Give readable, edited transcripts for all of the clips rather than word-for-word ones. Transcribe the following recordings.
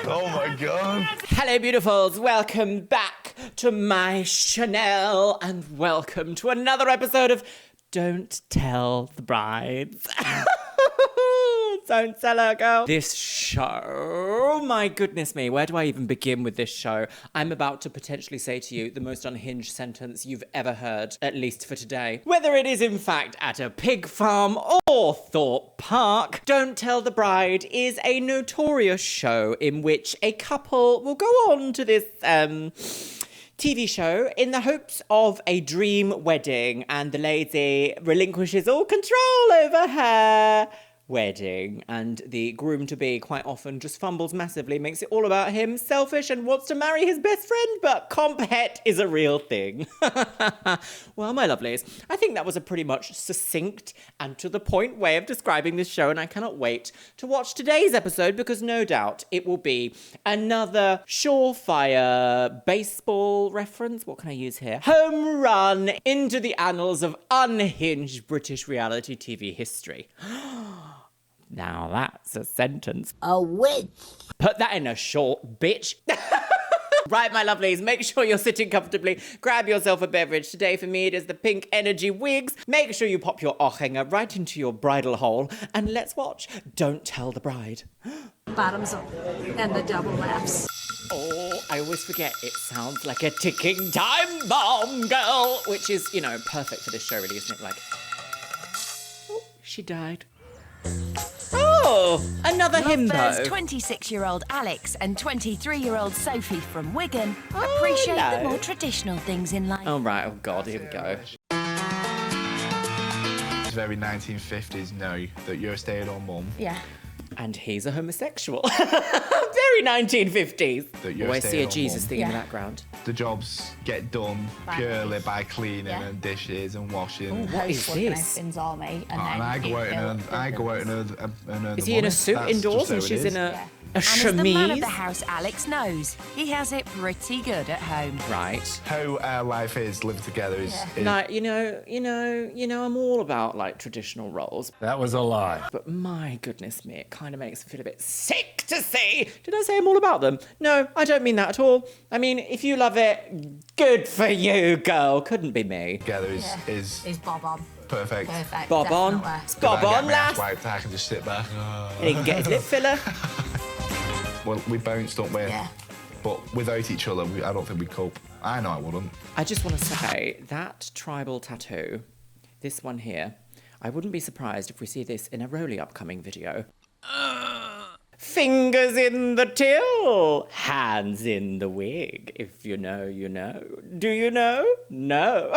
Oh my God. Hello, beautifuls. Welcome back to my Chanel and welcome to another episode of Don't Tell the Brides. Don't tell her, girl. This show, my goodness me, where do I even begin with this show? I'm about to potentially say to you the most unhinged sentence you've ever heard, at least for today. Whether it is in fact at a pig farm or Thorpe Park, Don't Tell the Bride is a notorious show in which a couple will go on to this, TV show in the hopes of a dream wedding, and the lady relinquishes all control over her wedding, and the groom-to-be quite often just fumbles massively, makes it all about him, selfish, and wants to marry his best friend, but comp het is a real thing. Well, my lovelies, I think that was a pretty much succinct and to-the-point way of describing this show, and I cannot wait to watch today's episode, because no doubt it will be another surefire baseball reference. What can I use here? Home run into the annals of unhinged British reality TV history. Now that's a sentence. A witch. Put that in a short, bitch. Right, my lovelies, make sure you're sitting comfortably. Grab yourself a beverage. Today for me it is the Pink Energy Wigs. Make sure you pop your hanger right into your bridal hole and let's watch Don't Tell the Bride. Bottoms up and the double laps. Oh, I always forget it sounds like a ticking time bomb, girl. Which is, you know, perfect for this show really, isn't it? Like, oh, she died. Oh, another himbo. 26-year-old Alex and 23-year-old Sophie from Wigan appreciate the more traditional things in life. Oh, right. Oh, God, here we go. It's very 1950s, know that you're a stay-at-home mum. Yeah. And he's a homosexual. Very 1950s. That you're I see a stay-at-home Jesus mum. thing in the background. The jobs get done purely by cleaning and dishes and washing. Oh, what is this? Things all me, and And I go out and earn Is the he in money. a suit That's indoors just and how it she's is. in a And as the man of the chemise? house, Alex knows he has it pretty good at home. Right. How our life is living together is Like, you know, I'm all about, like, traditional roles. That was a lie. But my goodness me, it kind of makes me feel a bit sick to see. Did I say I'm all about them? No, I don't mean that at all. I mean, if you love it, good for you, girl. Couldn't be me. together is is bob on. perfect. Perfect. Bob on. definitely. Bob If I get on, my ass lass. wiped, I can just sit back. And he can get his lip filler. Well, we bounce, don't we? Yeah. But without each other, I don't think we'd cope. I know I wouldn't. I just want to say, that tribal tattoo, this one here, I wouldn't be surprised if we see this in a Rolly upcoming video. Fingers in the till, hands in the wig. If you know, you know. Do you know? No.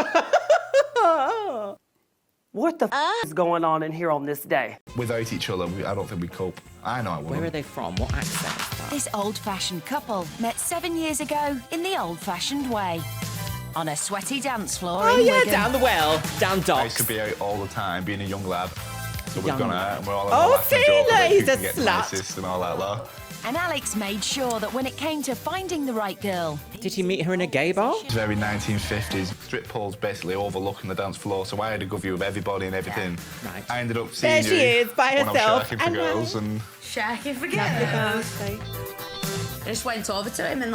What the is going on in here on this day? Without each other, I don't think we'd cope. I know I wouldn't. Where are they from? What accent is that? This old-fashioned couple met 7 years ago in the old-fashioned way. On a sweaty dance floor Oh in yeah, Wigan. down the well, down I used docks. to be out all the time, being a young lad. So we've Young gone lad. out and we're all Oh, laughing and see, joking look, about he's who a can get slut. nicest and all that lot. And Alex made sure that when it came to finding the right girl, Did he meet her in a gay bar? It's very 1950s. Strip poles basically overlooking the dance floor, so I had a good view of everybody and everything. Right. I ended up seeing There she you is, by when herself, I was sharking for and girls and Shaking for girls. I just went over to him and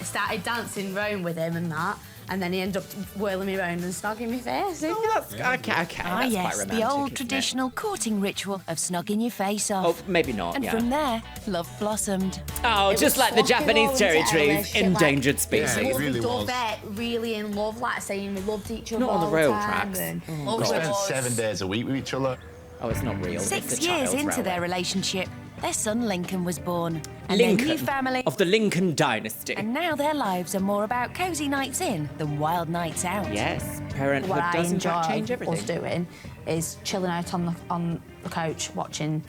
started dancing round with him and that. And then he ended up whirling me round and snogging my face. Oh, that's okay. That's yes, quite romantic, the old isn't it? traditional courting ritual of snogging your face Oh, off. maybe not. And yeah. from there, love blossomed. Oh, just like the Japanese territories, endangered species. Yeah, it really was. Really in love, like saying we loved each other. Not on the all rail time tracks. and Oh, loved we spent us. 7 days a week with each other. Oh, it's not real. 6 it's a years child's into railway. their relationship, their son Lincoln was born. And their Lincoln new family. of the Lincoln dynasty. And now their lives are more about cosy nights in than wild nights out. Yes, parenthood What I does in enjoy fact change everything. us doing is chilling out on the couch watching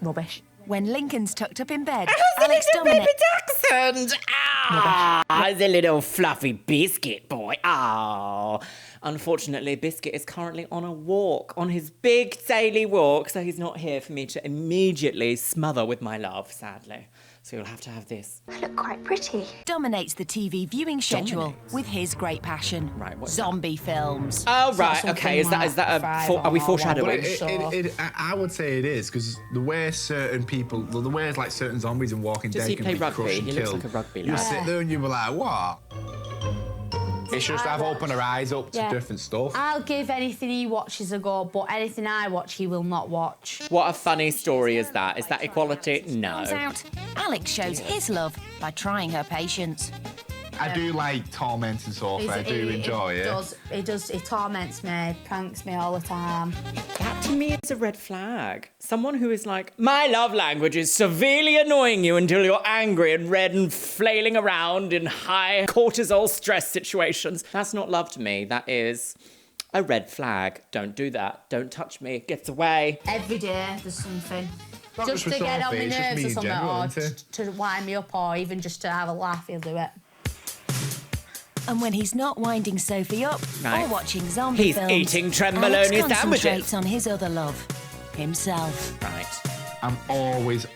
rubbish. When Lincoln's tucked up in bed, How's Alex the little baby Dominic. Dachshund? Ah, the little fluffy biscuit boy. Oh. Unfortunately, Biscuit is currently on a walk, on his big daily walk, so he's not here for me to immediately smother with my love, sadly. So you'll have to have this. I look quite pretty. Dominates the TV viewing schedule with his great passion. Right, what's zombie films. Oh, right, something okay. Is that like are we Friday foreshadowing? or I would say it is, because the way certain people, the way like certain zombies in Walking Does Dead he can play be rugby? crushed and He looks killed. like a rugby You lad. sit there and you be like, what? It's just I've opened her eyes up to Yeah. different stuff. I'll give anything he watches a go, but anything I watch, he will not watch. What a funny story is that? Is that equality? Turns No. out, Alex shows his love by trying her patience. I do like tormenting Sophie. I do enjoy it. It torments me, pranks me all the time. That to me is a red flag. Someone who is like, my love language is severely annoying you until you're angry and red and flailing around in high cortisol stress situations. That's not love to me. That is a red flag. Don't do that. Don't touch me. It gets away. Every day there's something. Not Just just to with get on Sophie, my it's just nerves me or in something, general, or isn't it? to wind me up, or even just to have a laugh, he'll do it. And when he's not winding Sophie up Right. or watching zombie He's films, eating Alex tremboloni concentrates sandwiches. on his other love, himself. Right. I'm always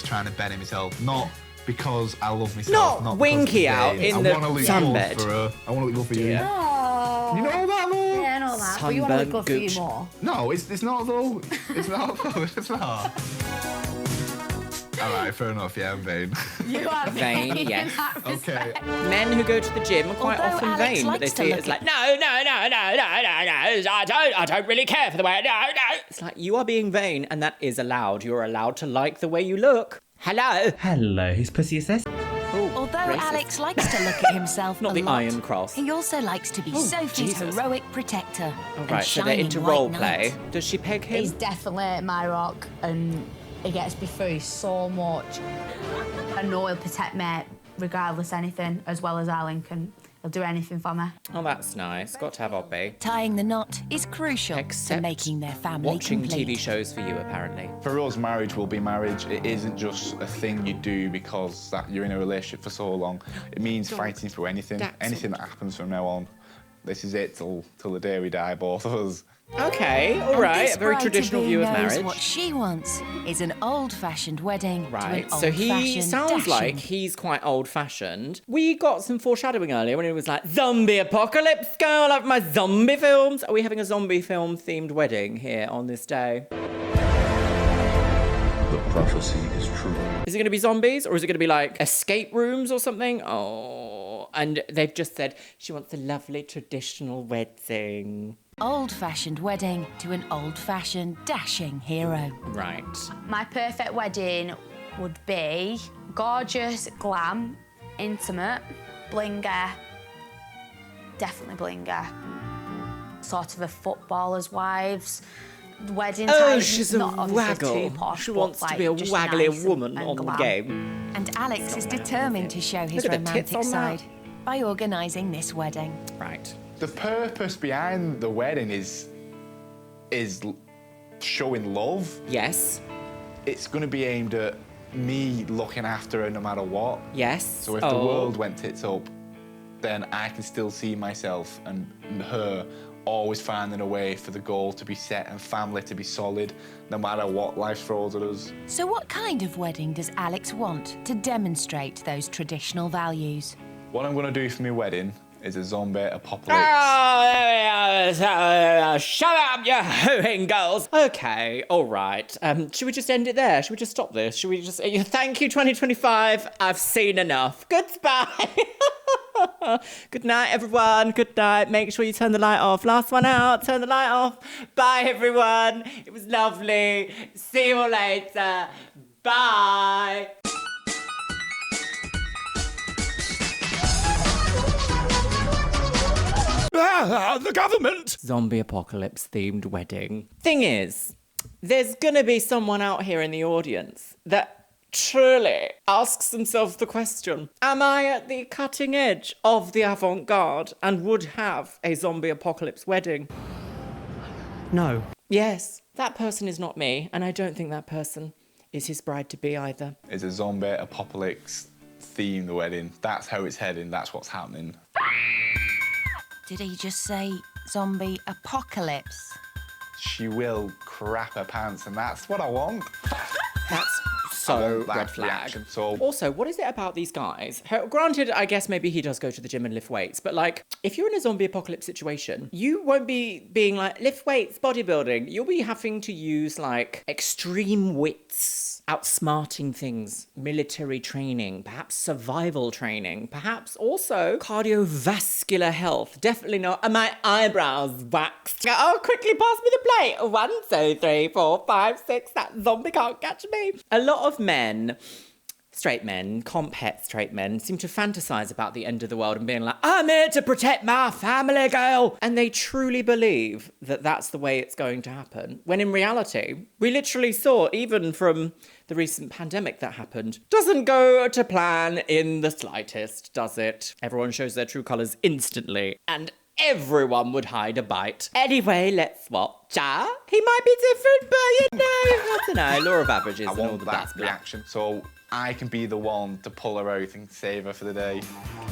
trying to better myself. Not because I love myself. Not because winky of out Dave. in the I wanna look sunbed. good for her. I want to look good for you. Dear. Oh. You know that, though? Yeah, I know that. But you want to look Sunburn good for you gooch. more. No, it's not, though. It's not, though. It's not. All right, fair enough. Yeah, I'm vain. You are Vain, vain, yes. Okay. Men who go to the gym are quite Although often Alex vain, but they likes to see it look as like, no, I don't really care for the way, no. It's like, you are being vain, and that is allowed. You're allowed to like the way you look. Hello. Hello, whose pussy is this? Although Racist. Alex likes to look at himself Not a the lot, Iron Cross. he also likes to be Sophie's Jesus. heroic protector. All and right, so they're shining into white role knight. play. Does she peg him? He's definitely my rock, and he gets me through so much. I know he'll protect me regardless anything, as well as Alan can. He'll do anything for me. Oh, that's nice. Got to have Obby. Tying the knot is crucial Except to making their family watching complete. TV shows for you, apparently. For us, marriage will be marriage. It isn't just a thing you do because that you're in a relationship for so long. It means fighting through anything. That's Anything that happens from now on. This is it till the day we die, both of us. Okay, all And right. this A very bride-to-be traditional view of knows marriage. What she wants is an old-fashioned wedding to Right, an so he old-fashioned sounds dashing. like he's quite old-fashioned. We got some foreshadowing earlier when he was like, zombie apocalypse, girl, I love my zombie films. Are we having a zombie film-themed wedding here on this day? The prophecy is true. Is it going to be zombies, or is it going to be like escape rooms or something? Oh, and they've just said she wants a lovely traditional wedding. Old-fashioned wedding to an old-fashioned dashing hero. Right. My perfect wedding would be gorgeous, glam, intimate, blinger. Definitely blinger. Sort of a footballer's wives. Wedding Oh, type, she's a not obviously too waggle. posh, She but, wants to like, be a just waggly nice woman and on the glam. game. And Alex is determined to show his Look at the tits romantic on that. side by organising this wedding. Right. The purpose behind the wedding is showing love. Yes. It's going to be aimed at me looking after her no matter what. Yes. So if the world went tits up, then I can still see myself and her always finding a way for the goal to be set and family to be solid, no matter what life throws at us. So what kind of wedding does Alex want to demonstrate those traditional values? What I'm going to do for my wedding is a zombie apocalypse. Oh, there we are. Shut up, you hooing girls. Okay, all right. Should we just end it there? Should we just stop this? Should we just... Thank you, 2025. I've seen enough. Goodbye. Good night, everyone. Good night. Make sure you turn the light off. Last one out. Turn the light off. Bye, everyone. It was lovely. See you later. Bye. The government! Zombie apocalypse themed wedding. Thing is, there's gonna be someone out here in the audience that truly asks themselves the question, am I at the cutting edge of the avant-garde and would have a zombie apocalypse wedding? No. Yes, that person is not me, and I don't think that person is his bride-to-be either. It's a zombie apocalypse themed wedding. That's how it's heading. That's what's happening. Did he just say zombie apocalypse? She will crap her pants, and that's what I want. That's so want that red flag. reaction. So Also, what is it about these guys? Granted, I guess maybe he does go to the gym and lift weights, but like, if you're in a zombie apocalypse situation, you won't be being like, lift weights, bodybuilding. You'll be having to use like extreme wits, outsmarting things, military training, perhaps survival training, perhaps also cardiovascular health. Definitely not. And my eyebrows waxed. Oh, quickly pass me the plate. 1, 2, 3, 4, 5, 6. That zombie can't catch me. A lot of men, straight men, compet straight men, seem to fantasize about the end of the world and being like, I'm here to protect my family, girl. And they truly believe that that's the way it's going to happen. When in reality, we literally saw, even from the recent pandemic that happened, doesn't go to plan in the slightest, does it? Everyone shows their true colours instantly. And everyone would hide a bite. Anyway, let's watch. He might be different, but you know, I don't know. Law of averages I and all want the that that's black. reaction. So I can be the one to pull her out and save her for the day.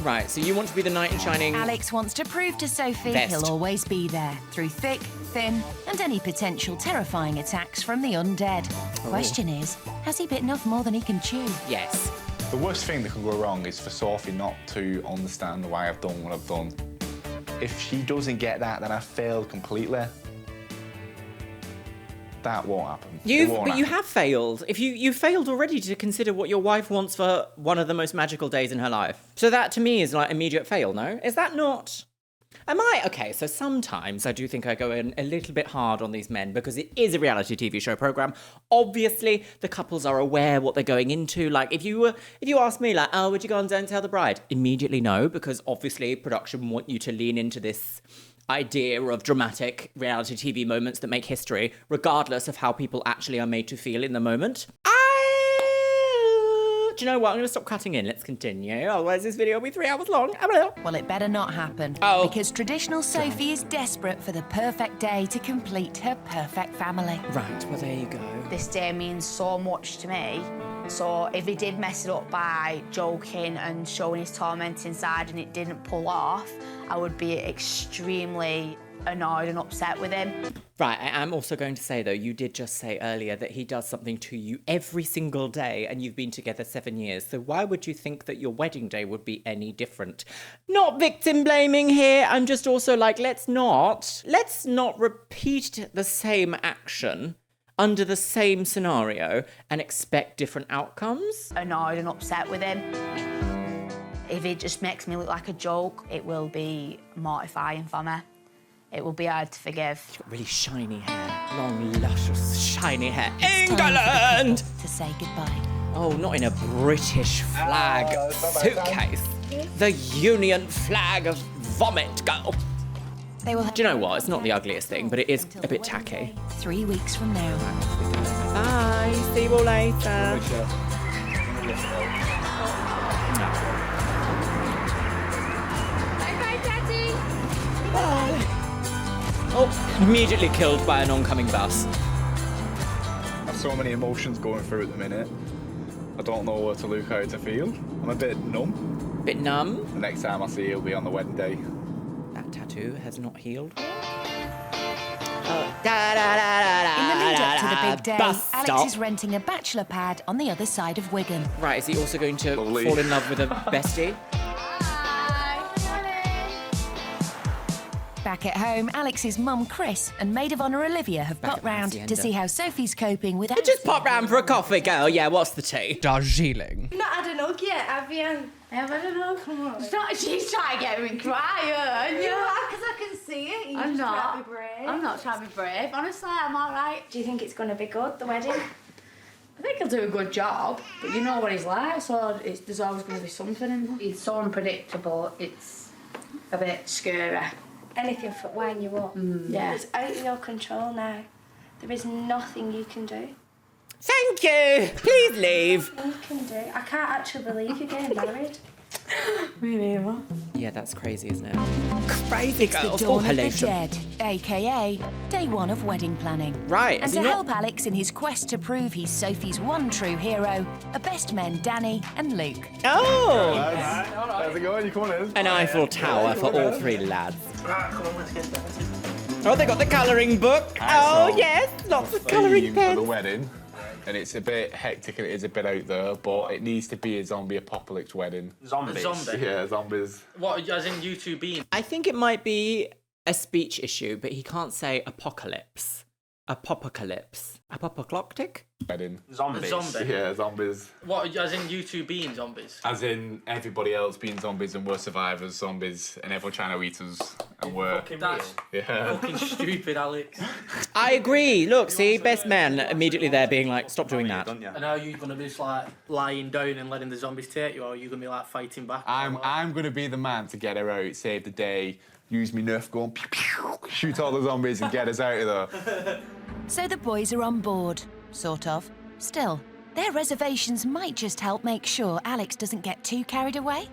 Right, so you want to be the knight in shining. Alex wants to prove to Sophie Vest. he'll always be there, through thick, thin, and any potential terrifying attacks from the undead. Question is, has he bitten off more than he can chew? Yes. The worst thing that can go wrong is for Sophie not to understand why I've done what I've done. If she doesn't get that, then I failed completely. That won't happen. But you have failed. If you failed already to consider what your wife wants for one of the most magical days in her life. So that to me is like immediate fail, no? Is that not? Am I? Okay, so sometimes I do think I go in a little bit hard on these men because it is a reality TV show program. Obviously, the couples are aware what they're going into. Like, if you ask me, like, oh, would you go on Don't Tell the Bride? Immediately no, because obviously production want you to lean into this idea of dramatic reality TV moments that make history, regardless of how people actually are made to feel in the moment. Do you know what? I'm going to stop cutting in. Let's continue. Otherwise, this video will be 3 hours long. Well, it better not happen. Oh. Because traditional Sophie is desperate for the perfect day to complete her perfect family. Right, well, there you go. This day means so much to me. So if he did mess it up by joking and showing his tormenting side and it didn't pull off, I would be extremely annoyed and upset with him. Right, I am also going to say, though, you did just say earlier that he does something to you every single day and you've been together 7 years. So why would you think that your wedding day would be any different? Not victim blaming here. I'm just also like, let's not repeat the same action under the same scenario and expect different outcomes. Annoyed and upset with him. If it just makes me look like a joke, it will be mortifying for me. It will be hard to forgive. You've got really shiny hair. Long, luscious, shiny hair. It's time for the England! couple to say goodbye. Oh, not in a British flag suitcase. The Union flag of vomit, girl. They will Do you know what? It's not the ugliest thing, but it is a bit tacky. 3 weeks from now. Bye. See you all later. Bye-bye, Daddy. Bye. Oh, immediately killed by an oncoming bus. I have so many emotions going through at the minute. I don't know where to look, how to feel. I'm a bit numb. Bit numb. The next time I see you will be on the wedding day. That tattoo has not healed. In the lead up to the big day, Bus Alex stop. is renting a bachelor pad on the other side of Wigan. Right, is he also going to Lovely. fall in love with a bestie? Back at home, Alex's mum, Chris, and maid of honour, Olivia, have Back popped at round Hacienda. to see how Sophie's coping with... Just pop round for a coffee, girl. Yeah, what's the tea? Darjeeling. Not had an hug yet, have you? I don't know, come on. She's trying to get me crying. Because I can see it. You I'm just not. try to be brave. I'm not trying to be brave. Honestly, I'm all right. Do you think it's going to be good, the wedding? I think he'll do a good job, but you know what he's like, so there's always going to be something in there. He's so unpredictable, it's a bit scary. Anything for wind you up. Yeah. It's out of your control now. There is nothing you can do. Thank you. Please leave. Nothing you can do. I can't actually believe you're getting married. Yeah, that's crazy, isn't it? Crazy It's the girls. dawn of the hallucination. dead, a.k.a. day one of wedding planning. Right, And is to he not- help Alex in his quest to prove he's Sophie's one true hero, are best men Danny and Luke. Oh! How's it going? You coming in? An Eiffel Tower for all three lads. Oh, they got the colouring book. Oh, so yes, lots of colouring Theme for the pens. wedding and it's a bit hectic and it is a bit out there, but it needs to be a zombie apocalypse wedding. Zombies? A zombie? Yeah, zombies. What, as in you two being? I think it might be a speech issue, but he can't say apocalypse. Apocalypse. Apoplectic? Wedding. Zombies? A zombie? Yeah, zombies. What, as in you two being zombies? As in everybody else being zombies and we're survivors, zombies, and everyone trying to eat us, and we're... That's Yeah. fucking stupid, Alex. I agree. Look, see, best man immediately there being like, stop doing that. And are you going to be just like lying down and letting the zombies take you, or are you going to be like fighting back? I'm going to be the man to get her out, save the day, use me Nerf gun, pew, pew, shoot all the zombies and get us out of there. So the boys are on board, sort of. Still, their reservations might just help make sure Alex doesn't get too carried away.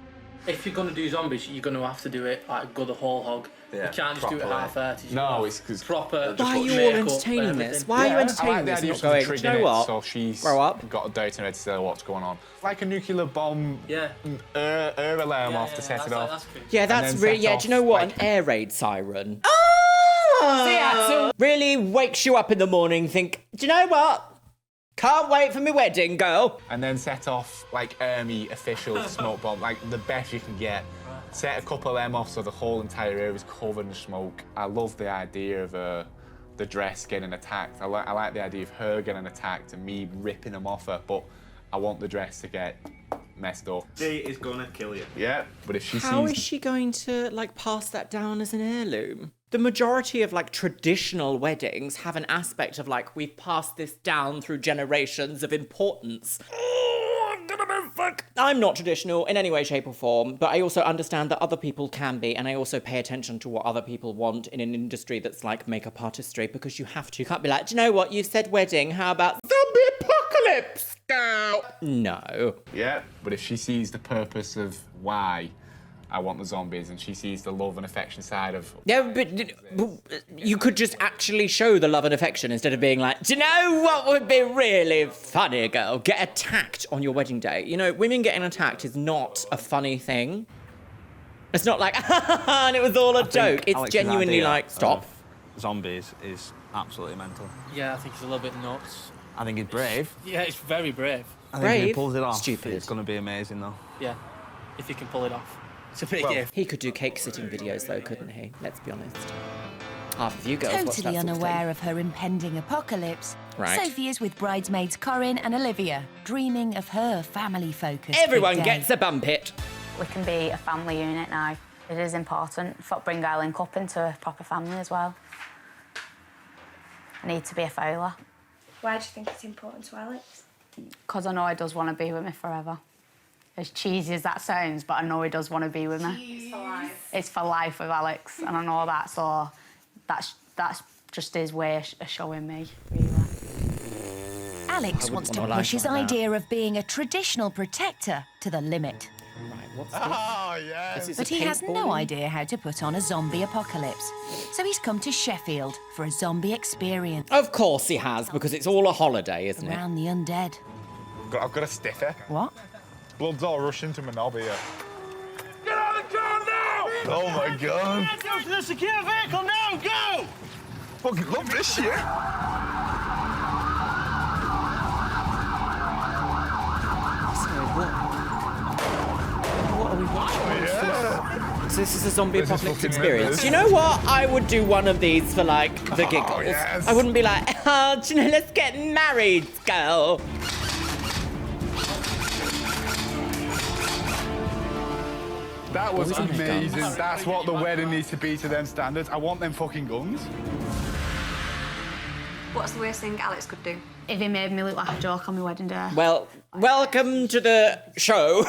If you're going to do zombies, you're going to have to do it like go the whole hog. Yeah, you can't just do it properly. half-hearted. No, it's proper. Why are you all makeup, entertaining this? everything. Why are you I entertaining like the this? idea Not of going, triggering do you know it, what? so she's Grow up. got a doubt in her head to say what's going on. Like a nuclear bomb, Yeah. alarm off to set that's it like, off. that's good. Yeah, And that's then really, set yeah, off, do you know what? like- An air raid siren. Really wakes you up in the morning, think, do you know what? Can't wait for my wedding, girl. And then set off like army official smoke bomb, like the best you can get. Set a couple of them off so the whole entire area is covered in smoke. I love the idea of the dress getting attacked. I like the idea of her getting attacked and me ripping them off her, but I want the dress to get messed up. She is gonna kill you. Yeah, but if she How sees... is she going to, like, pass that down as an heirloom? The majority of, like, traditional weddings have an aspect of, like, we've passed this down through generations of importance. Oh, I'm gonna be fuck. I'm not traditional in any way, shape, or form, but I also understand that other people can be, and I also pay attention to what other people want in an industry that's like makeup artistry, because you have to. You can't be like, do you know what? You said wedding, how about zombie apocalypse, girl? No. Yeah, but if she sees the purpose of why I want the zombies and she sees the love and affection side of... Yeah, but you could just actually show the love and affection instead of being like, do you know what would be really funny, girl? Get attacked on your wedding day. You know, women getting attacked is not a funny thing. It's not like, and it was all a joke. It's Alex's genuinely idea like, stop. of Zombies is absolutely mental. Yeah, I think it's a little bit nuts. I think he's brave. Yeah, it's very brave. I think if he Brave? pulls it off, Stupid. it's gonna be amazing though. Yeah, if you can pull it off. It's a big gift. He could do cake sitting videos though, couldn't he? Let's be honest. Half of you girls watch that Totally sort of thing. unaware of her impending apocalypse, Right. Sophie is with bridesmaids Corinne and Olivia, dreaming of her family-focused Everyone big day. gets a bump it. We can be a family unit now. It is important. Bring our link up into a proper family as well. I need to be a fowler. Why do you think it's important to Alex? Because I know he does want to be with me forever. As cheesy as that sounds, but I know he does want to be with me. It's for life. It's for life with Alex, and I know that, so that's just his way of showing me, really. Alex wants to want a life push his like that. idea of being a traditional protector to the limit. Right, what's this? Oh, yeah. This is But a he has no paintball? idea how to put on a zombie apocalypse. So he's come to Sheffield for a zombie experience Of course he has, because it's all a holiday, isn't it? around the undead. I've got a stiffer. What? Blood's all rushing to my knob here. Get out of the car now! Oh my god. Go to the secure vehicle now, go! Fucking love this shit. What are we watching? Yeah. So this is a zombie This is apocalypse fucking experience. madness. Do you know what? I would do one of these for, like, the giggles. yes. I wouldn't be like, oh, do you know, let's get married, girl. That was Boys and amazing. guns. That's what the wedding needs to be to them standards. I want them fucking guns. What's the worst thing Alex could do? If he made me look like a joke on my wedding day. Well, welcome to the show.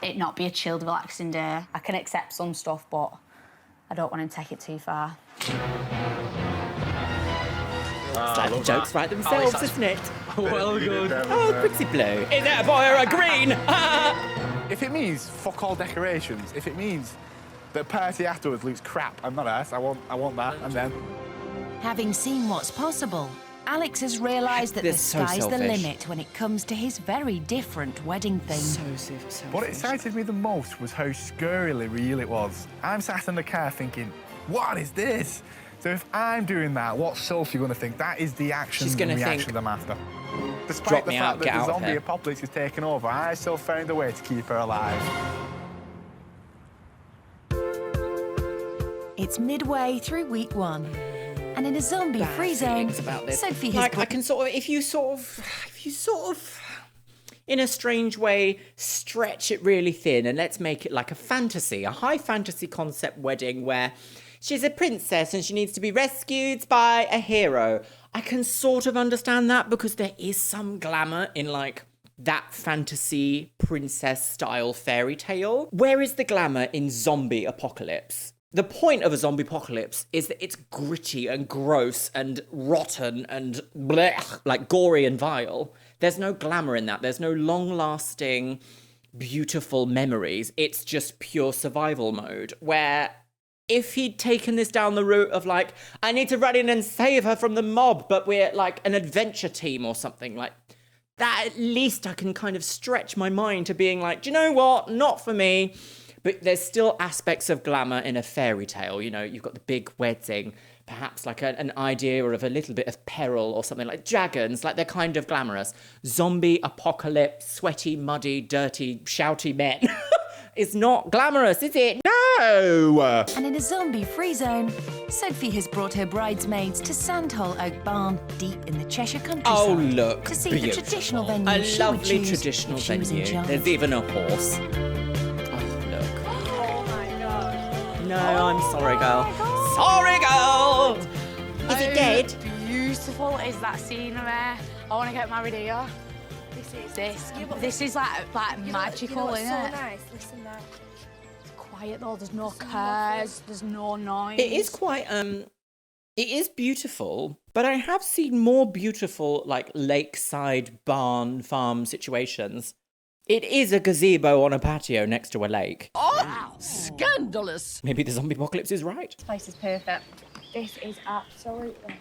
It not be a chilled, relaxing day. I can accept some stuff, but I don't want him to take it too far. Like the jokes write themselves, isn't it? Well, good. Oh, pretty blue. Is that a boy or a green? If it means fuck all decorations, if it means the party afterwards looks crap, I'm not arsed. I want that, and then... Having seen what's possible, Alex has realised that This the is so sky's the selfish. limit when it comes to his very different wedding theme. So What excited me the most was how scarily real it was. I'm sat in the car thinking, what is this? So if I'm doing that, what's Sophie going to think? That is the action She's and gonna reaction think- I'm after. Despite drop the me fact out, that get the out of zombie here. apocalypse is taken over, I still found a way to keep her alive. It's midway through week 1. And in a zombie-free zone, About this. Sophie has like, put... I can sort of, if you sort of, in a strange way, stretch it really thin and let's make it like a fantasy, a high fantasy concept wedding where she's a princess and she needs to be rescued by a hero. I can sort of understand that because there is some glamour in like that fantasy princess style fairy tale. Where is the glamour in zombie apocalypse? The point of a zombie apocalypse is that it's gritty and gross and rotten and blech, like gory and vile. There's no glamour in that. There's no long-lasting, beautiful memories. It's just pure survival mode, where if he'd taken this down the route of like, I need to run in and save her from the mob, but we're like an adventure team or something like that, at least I can kind of stretch my mind to being like, do you know what? Not for me. But there's still aspects of glamour in a fairy tale. You know, you've got the big wedding, perhaps like an idea of a little bit of peril or something like dragons, like they're kind of glamorous. Zombie apocalypse, sweaty, muddy, dirty, shouty men is not glamorous, is it? No! And in a zombie-free zone, Sophie has brought her bridesmaids to Sandhole Oak Barn, deep in the Cheshire countryside. Oh, look, to see beautiful. the traditional venue A she would lovely choose traditional if she was in venue. charge. There's even a horse. No, I'm sorry, girl. Sorry, girl! Is it dead? Beautiful is that scenery. I want to get married here. This is like magical, isn't it? So nice. Listen there. It's quiet though. There's no cars. There's no noise. It is quite, it is beautiful, but I have seen more beautiful, like, lakeside barn farm situations. It is a gazebo on a patio next to a lake. Oh, scandalous. Maybe the zombie apocalypse is right. This place is perfect. This is absolutely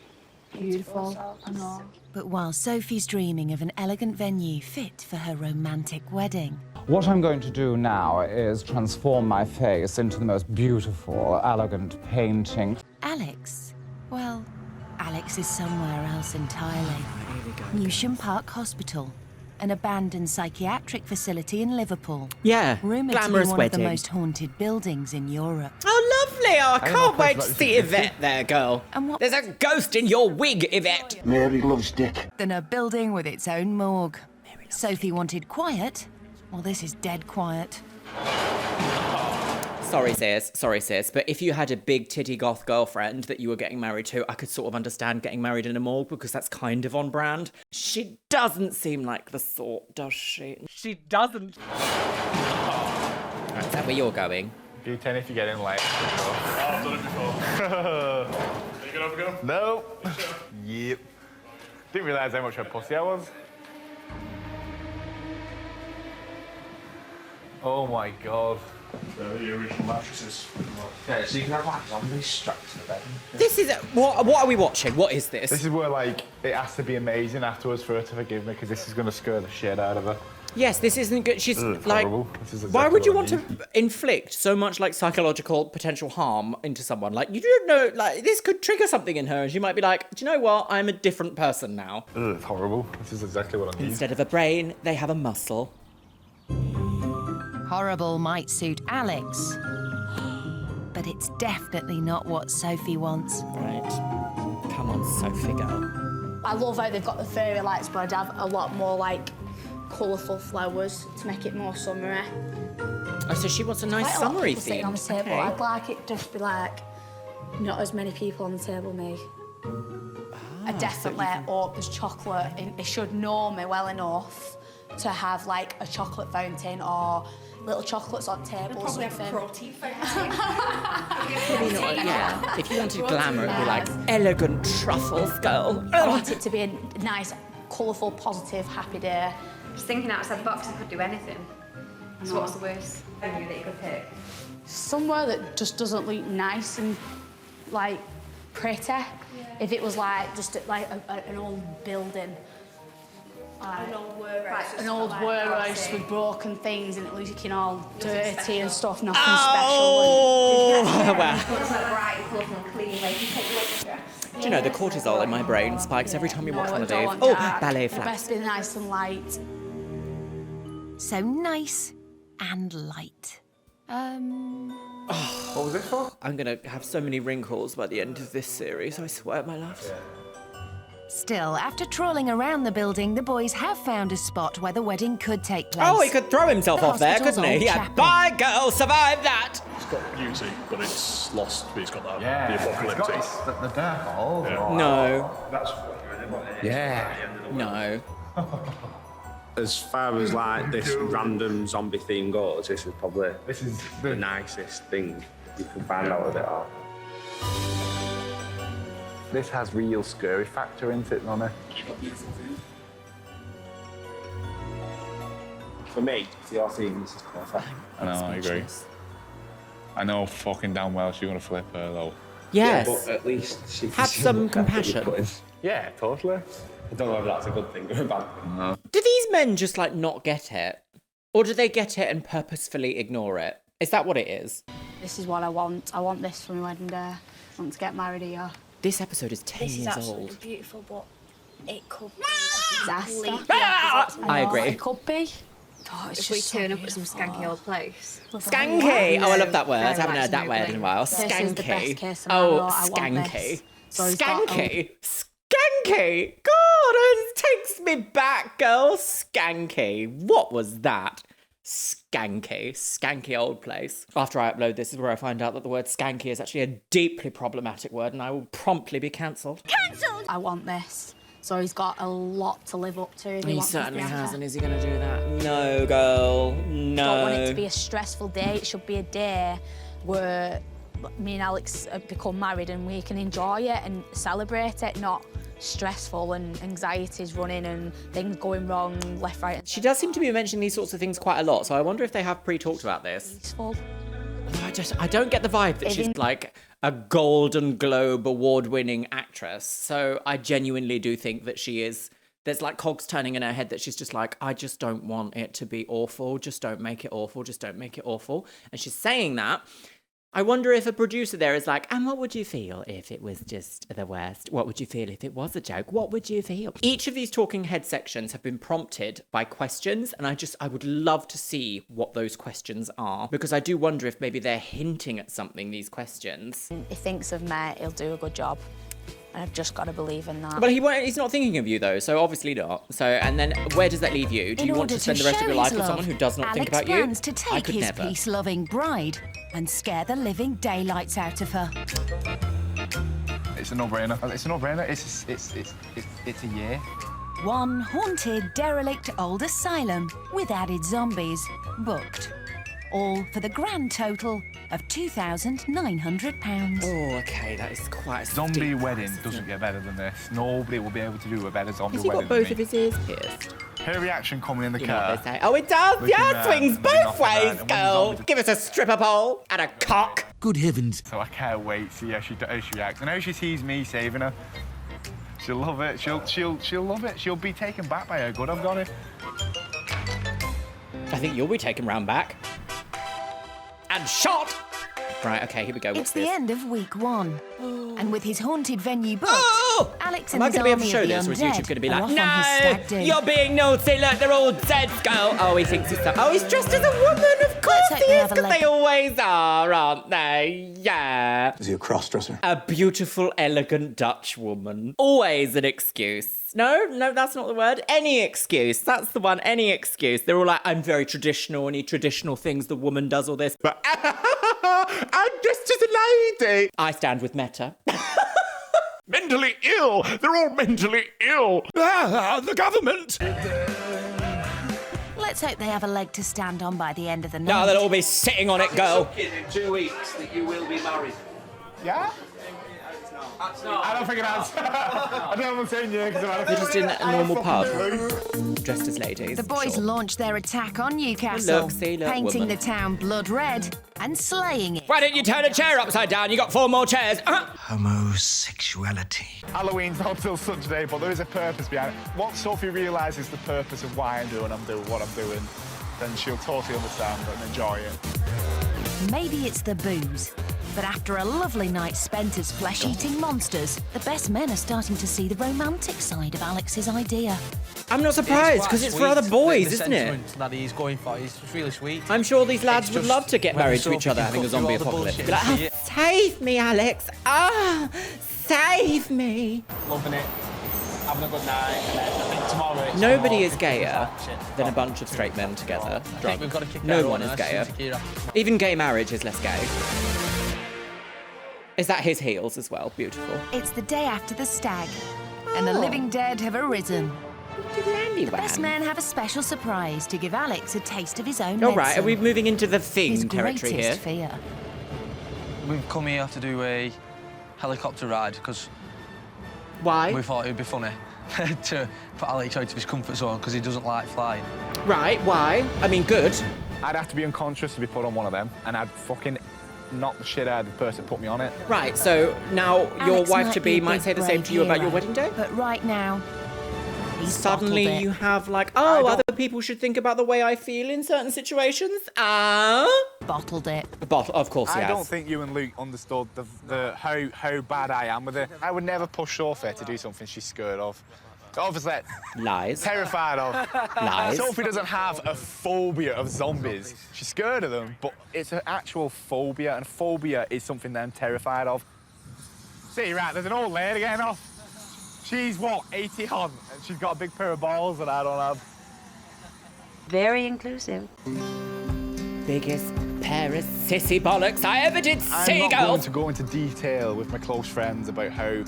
beautiful. I know. But while Sophie's dreaming of an elegant venue fit for her romantic wedding, What I'm going to do now is transform my face into the most beautiful, elegant painting. Alex, well, Alex is somewhere else entirely. Newsham Park Hospital, an abandoned psychiatric facility in Liverpool. Yeah, Rumoured to be glamorous one wedding. of the most haunted buildings in Europe. Oh, lovely! Oh, I can't wait to see Yvette there, girl. And what? There's a ghost in your wig, Yvette. Mary loves Dick. Than a building with its own morgue. Sophie wanted quiet. Well, this is dead quiet. Sorry, sis, but if you had a big titty goth girlfriend that you were getting married to, I could sort of understand getting married in a morgue because that's kind of on brand. She doesn't seem like the sort, does she? She doesn't. Is that where you're going? B10 if you get in late. Oh, I've done it before. Are you gonna have a go? No. Yep. Didn't realise how much of a pussy I was. Oh my god. They're the original mattresses. Yeah, so you can have like zombies strapped to the bed. This is what are we watching? What is this? This is where like it has to be amazing afterwards for her to forgive me because this is going to scare the shit out of her. Yes, this isn't good. She's like, horrible. This is why exactly would you what want I need. to inflict so much like psychological potential harm into someone? Like, you don't know, like this could trigger something in her, and she might be like, do you know what? I'm a different person now. It's horrible. This is exactly what I need. Instead of a brain, they have a muscle. Horrible might suit Alex, but it's definitely not what Sophie wants. Right. Come on, Sophie girl. I love how they've got the fairy lights, but I'd have a lot more like colourful flowers to make it more summery. Oh, so she wants a nice Quite a lot of summery people sitting on the theme. table. Okay. I'd like it just be like not as many people on the table, me. I definitely hope there's chocolate. They should know me well enough to have like a chocolate fountain or little chocolates on tables. Probably have a protein fountain. Probably not, yeah. If you wanted glamour, it'd be like elegant truffles, girl. I want it to be a nice, colourful, positive, happy day. Just thinking outside the box, I could do anything. So what's the worst venue that you could pick? Somewhere that just doesn't look nice and like pretty. If it was like just like an old building. An old warehouse. Like an old warehouse with broken things and it looking all dirty and stuff, nothing Oh, special. wow. It's like bright, colourful and clean, where you can take your dress. Do you know, the cortisol in my brain spikes every time you watch one of these. want Oh, dark. ballet It best flaps. be nice and light. So nice and light. What was this for? I'm gonna have so many wrinkles by the end of this series, I swear, my loves. Still, after trawling around the building, the boys have found a spot where the wedding could take place. Oh, he could throw himself The off there, hospital's couldn't he? old Yeah. chapel. Bye, girl, survive that! It's got beauty, but it's lost. It's got that the It's apocalyptic. got the dark hole. No. That's No. As far as like this random zombie theme goes, this is probably the nicest thing you can find out of it all. This has real scary factor into it, doesn't it? For me, for your theme, this is perfect. I know, I agree. I know fucking damn well she's gonna flip her though. Yes. Yeah, but at least she can Have see some what effort you compassion. put in. Yeah, totally. I don't know if that's a good thing or a bad thing. No. Do these men just, like, not get it? Or do they get it and purposefully ignore it? Is that what it is? This is what I want. I want this for my wedding day. I want to get married here. This episode is 10 This is years absolutely old. beautiful, but it could be Disaster. I agree. It could be. Oh, it's If we just so turn up at some beautiful. skanky old place. Skanky! Oh, I love that word. I Very haven't heard that like word in a while. This is the Skanky. best case scenario. Oh, I want skanky. this. So he's got, Skanky. Skanky. God, it takes me back, girl. Skanky. What was that? Skanky. Skanky old place. After I upload this is where I find out that the word skanky is actually a deeply problematic word and I will promptly be cancelled. I want this. So he's got a lot to live up to. If He wants this to certainly happen. has, and is he going to do that? No, girl. No. Don't want it to be a stressful day. It should be a day where me and Alex have become married and we can enjoy it and celebrate it, not stressful and anxieties running and things going wrong left, right, and She does seem to be mentioning these sorts of things quite a lot, so I wonder if they have pre-talked about this. peaceful. I don't get the vibe that she's like a Golden Globe award-winning actress. So I genuinely do think that she is. There's like cogs turning in her head that she's just like, I just don't want it to be awful. Just don't make it awful. Just don't make it awful. And she's saying that. I wonder if a producer there is like, and what would you feel if it was just the worst? What would you feel if it was a joke? What would you feel? Each of these talking head sections have been prompted by questions, and I would love to see what those questions are, because I do wonder if maybe they're hinting at something, these questions. He thinks of me, he'll do a good job. And I've just got to believe in that. But he's not thinking of you though, so obviously not. So, and then where does that leave you? Do you want to spend the rest of your life with someone who does not think about you? Alex plans to I take could his never. peace-loving bride and scare the living daylights out of her. It's a no-brainer. It's a no-brainer. It's a year. One haunted, derelict old asylum with added zombies booked. All for the grand total of £2,900. Oh, okay, that is quite a Zombie steep wedding price, isn't doesn't it? get better than this. Nobody will be able to do a better zombie Has he wedding got both than of me. his ears pierced? Her reaction coming in the You know car. what they say. Oh, it does. Looking Yeah, mad, swings looking both off the man, ways, and when the girl. zombie- Give us a stripper pole and a cock. Good heavens. So I can't wait to see how she reacts. And how she sees me saving her. She'll love it. She'll love it. She'll be taken back by how good I've got it. I think you'll be taken round back. And shot! Right, okay, here we go. It's What's the this? end of week one. And with his haunted venue booked, Oh! Alex Am and I his going to be able to army show of the this, or is undead YouTube going to be are like, off on his stag do. no, you're being naughty, look, they're all dead, girl. Oh, he thinks he's so... Oh, he's dressed as a woman, of course hope he they is, have a because leg- they always are, aren't they? Yeah. Is he a cross-dresser? A beautiful, elegant Dutch woman. Always an excuse. No, that's not the word. Any excuse. That's the one, any excuse. They're all like, I'm very traditional, any traditional things, the woman does all this. But I'm dressed as a lady. I stand with Meta. Mentally ill. They're all mentally ill. The government. Let's hope they have a leg to stand on by the end of the night. No, they'll all be sitting on it, girl. In 2 weeks that you will be married. Yeah? I don't think it has. I don't want to say yeah because They're just in a normal pub, dressed as ladies. The boys sure. launched their attack on Newcastle, Look, see, look, painting woman. the town blood red and slaying it. Why didn't you turn a chair upside down? You got 4 more chairs. Homosexuality. Halloween's not till such a day, but there is a purpose behind it. Once Sophie realises the purpose of why I'm doing what I'm doing, then she'll totally understand and enjoy it. Maybe it's the booze, But after a lovely night spent as flesh-eating monsters, the best men are starting to see the romantic side of Alex's idea. I'm not surprised, because it's for other boys, isn't it? That he's going for is really sweet. I'm sure these lads would love to get married to each other having a zombie apocalypse. Be like, oh, save me, Alex. Ah, save me. Loving it. Having a good night. And then I think tomorrow it's Nobody is gayer than a bunch of straight men together. Drunk. We've got to kick No one is gayer. Even gay marriage is less gay. Is that his heels as well? Beautiful. It's the day after the stag, and the living dead have arisen. The best men have a special surprise to give Alex a taste of his own All right, medicine. are we moving into the His thing territory here? greatest fear. We've come here to do a helicopter ride because Why? we thought it would be funny to put Alex out of his comfort zone because he doesn't like flying. Right, why? I mean, good. I'd have to be unconscious to be put on one of them, and I'd fucking knock the shit out of the person that put me on it. Right, so now your Alex wife-to-be be a might big, say the same brave to you about your hero, wedding day? But right now, he's Suddenly bottled it. you have like, oh, other people should think about the way I feel in certain situations. Bottled it. Bottle, of course he I has. don't think you and Luke understood how bad I am with it. I would never push Sophie to do something she's scared of. Obviously, Lies. terrified of. Lies. Sophie doesn't have a phobia of zombies. She's scared of them, but it's an actual phobia, and phobia is something that I'm terrified of. See, right, there's an old lady getting off. She's, what, 80 on, and she's got a big pair of balls that I don't have. Very inclusive. Biggest pair of sissy bollocks I ever did see, I'm not girl. going to go into detail with my close friends about how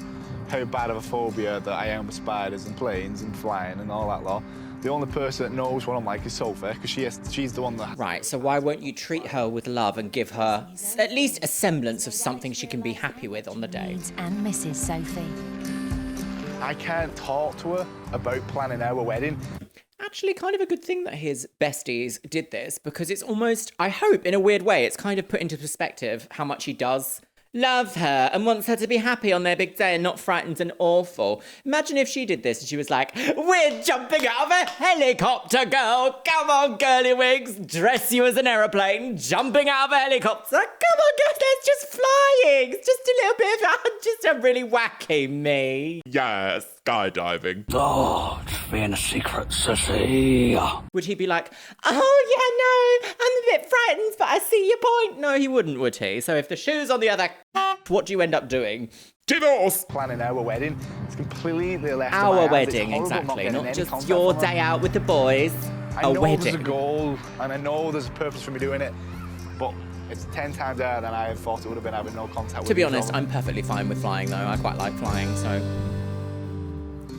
bad of a phobia that I am with spiders and planes and flying and all that lot. The only person that knows what I'm like is Sophie, because she's the one that... Right, so why won't you treat her with love and give her at least a semblance of something she can be happy with on the day? And Mrs. Sophie. I can't talk to her about planning our wedding. Actually, kind of a good thing that his besties did this, because it's almost, I hope, in a weird way, it's kind of put into perspective how much he does love her and wants her to be happy on their big day and not frightened and awful. Imagine if she did this and she was like, we're jumping out of a helicopter, girl. Come on, girly wigs. Dress you as an aeroplane, jumping out of a helicopter. Come on, girl, that's just flying. It's just a little bit of just a really wacky me. Yeah, skydiving. Don't be in a secret, sissy. Would he be like, oh, yeah, no, I'm a bit frightened, but I see your point? No, he wouldn't, would he? So if the shoe's on the other, what do you end up doing? Divorce! Planning our wedding. It's completely left to my Our hands. It's wedding, horrible exactly. getting Not any just contact your from her. day out with the boys. I A know wedding. there's a goal, and I know there's a purpose for me doing it, but it's 10 times harder than I thought it would have been having no contact with To be you honest, all. I'm perfectly fine with flying, though. I quite like flying, so...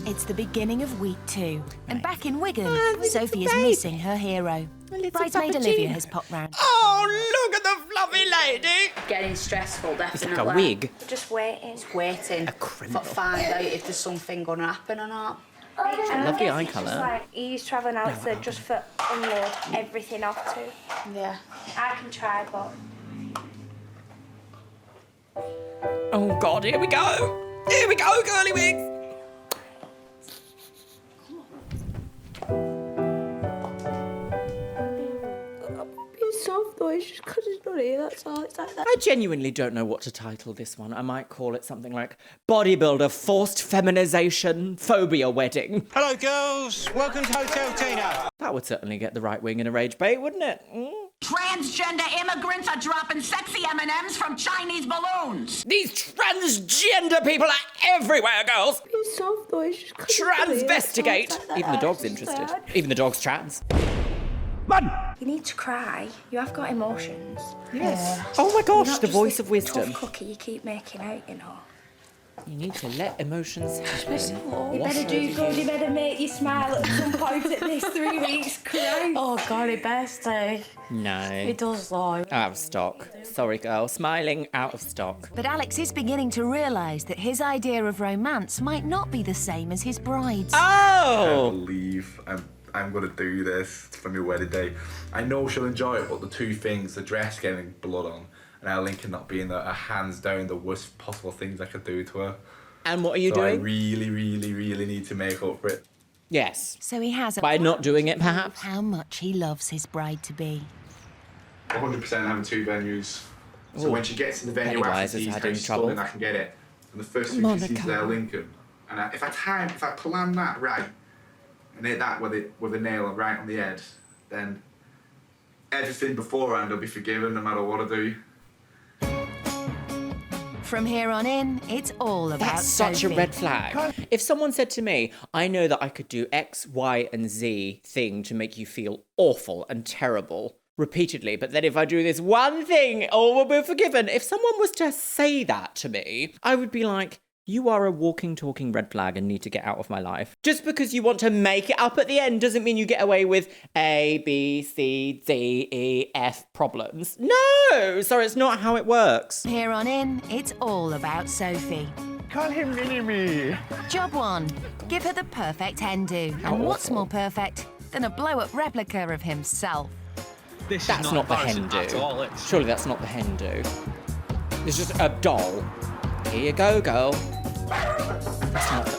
It's the beginning of week 2, and back in Wigan, little Sophie is baby. missing her hero. Bridesmaid Papa Olivia Gina. has popped round. Oh, look at the fluffy lady! Getting stressful, It's definitely. like a wig. Just waiting. Waiting A criminal. to find out if there's something going to happen or not. And I Lovely guess eye it's just colour. like he's travelling out there just for unload everything off too. Yeah. I can try, but Oh, God, here we go! Here we go, girly wigs! it's soft though. It's just because it's not here. That's all. It's like that. I genuinely don't know what to title this one. I might call it something like Bodybuilder Forced Feminization Phobia Wedding. Hello, girls. Welcome to Hotel Tina. That would certainly get the right wing in a rage bait, wouldn't it? Transgender immigrants are dropping sexy M&Ms from Chinese balloons. These transgender people are everywhere, girls! It's soft though. It's just because it's not here. That's all. Transvestigate! It's like that. Even the dog's It's interested. sad. Even the dog's trans. You need to cry. You have got emotions. Yes. Oh my gosh, You're not the just voice this of wisdom. Tough cookie you keep making out, you know. You need to let emotions happen. You better do good. You better make you smile at some point at this 3 weeks. Christ. Oh, God, it best, eh? No. It does, though. Out of stock. Sorry, girl. Smiling out of stock. But Alex is beginning to realise that his idea of romance might not be the same as his bride's. I Oh! can't believe I'm going to do this for my wedding day. I know she'll enjoy it, but the two things, the dress getting blood on and our Lincoln not being there, are hands down the worst possible things I could do to her. And what are you so doing? I really, really, really need to make up for it. Yes. So he has By not doing it, perhaps? how much he loves his bride to be. 100% having 2 venues. So when she gets to the venue, Pennywise after is sees how having she's trouble. stunning, I can get it. And the first thing she sees there, Lincoln. And if I plan that right, and hit that with a nail right on the head, then everything beforehand will be forgiven no matter what I do. From here on in, it's all about That's such a Sophie. red flag. If someone said to me, I know that I could do X, Y, and Z thing to make you feel awful and terrible repeatedly, but then if I do this one thing, all will be forgiven. If someone was to say that to me, I would be like, you are a walking, talking red flag and need to get out of my life. Just because you want to make it up at the end doesn't mean you get away with A, B, C, D, E, F problems. No! Sorry, it's not how it works. Here on in, it's all about Sophie. Call him Mini-Me. Job 1. Give her the perfect hen do. How And what's awful. more perfect than a blow-up replica of himself? That's not the hen do. Surely that's not the hen do. It's just a doll. Here you go, girl.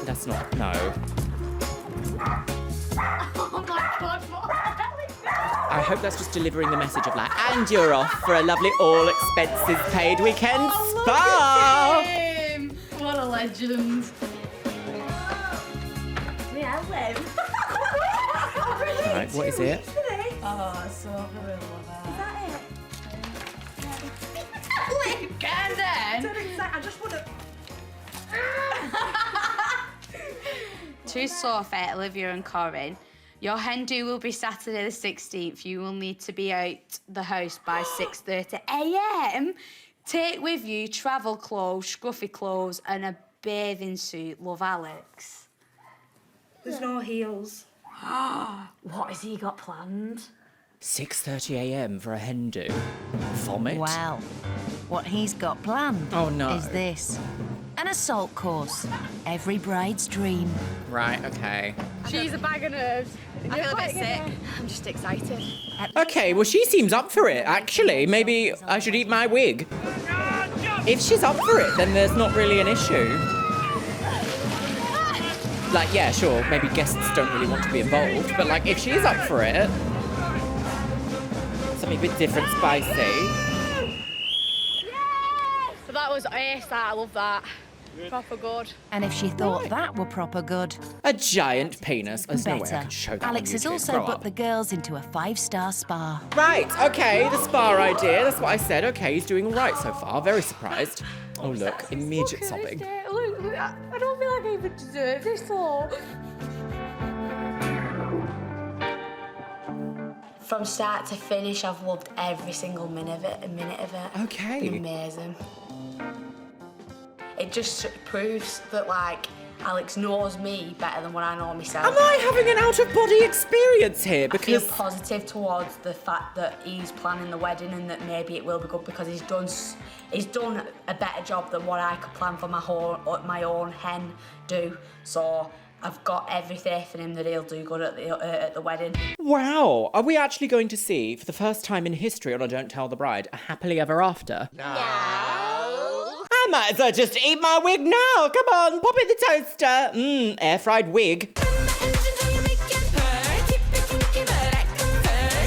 That's not, no. Oh my God, what? I hope that's just delivering the message of like, and you're off for a lovely all expenses paid weekend spa. What a legend. Right, what is it? Oh, so good. Is that it? And then... I just want to... To Sophie, Olivia and Corinne, your hen do will be Saturday the 16th. You will need to be out the house by 6:30 a.m. Take with you travel clothes, scruffy clothes and a bathing suit. Love, Alex. There's no heels. What has he got planned? 6:30 a.m. for a hen do. Vomit? Well, what he's got planned Oh, no. is this. An assault course. Every bride's dream. Right, okay. She's a bag of nerves. I feel a bit sick. I'm just excited. Okay, well, she seems up for it, actually. Maybe I should eat my wig. If she's up for it, then there's not really an issue. Like, yeah, sure, maybe guests don't really want to be involved, but, like, if she's up for it, something a bit different, spicy. But that was ace, that. I love that. Proper good. And if she thought that were proper good, A giant penis. There's no way I better. could show that Alex on has YouTube. also Grow booked up. the girls into a 5-star spa. Right, okay, the spa idea. That's what I said. Okay, he's doing all right so far. Very surprised. Oh, look, immediate sobbing. Look, I don't feel like I even deserve this though. From start to finish, I've loved every single minute of it. Okay. It's been amazing. It just proves that, like, Alex knows me better than what I know myself. Am I having an out-of-body experience here? I feel Because positive towards the fact that he's planning the wedding and that maybe it will be good because he's done a better job than what I could plan for my own hen do. So I've got every faith in him that he'll do good at the wedding. wow, are we actually going to see, for the first time in history on a Don't Tell the Bride, a happily ever after? I might as well just eat my wig now. Come on, pop in the toaster. Air-fried wig.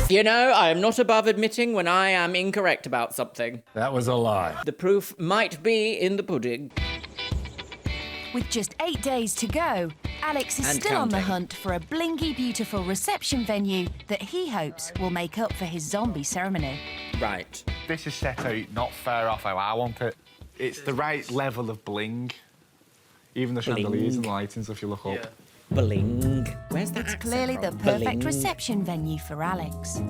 You know, I am not above admitting when I am incorrect about something. That was a lie. The proof might be in the pudding. With just 8 days to go, Alex is And still on the counting. hunt for a blingy beautiful reception venue that he hopes will make up for his zombie ceremony. Right. This is set out not far off how I want it. It's the right level of bling. Even the chandeliers and lightings, if you look up. Bling. Where's that It's accent clearly the from? perfect Bling. reception venue for Alex.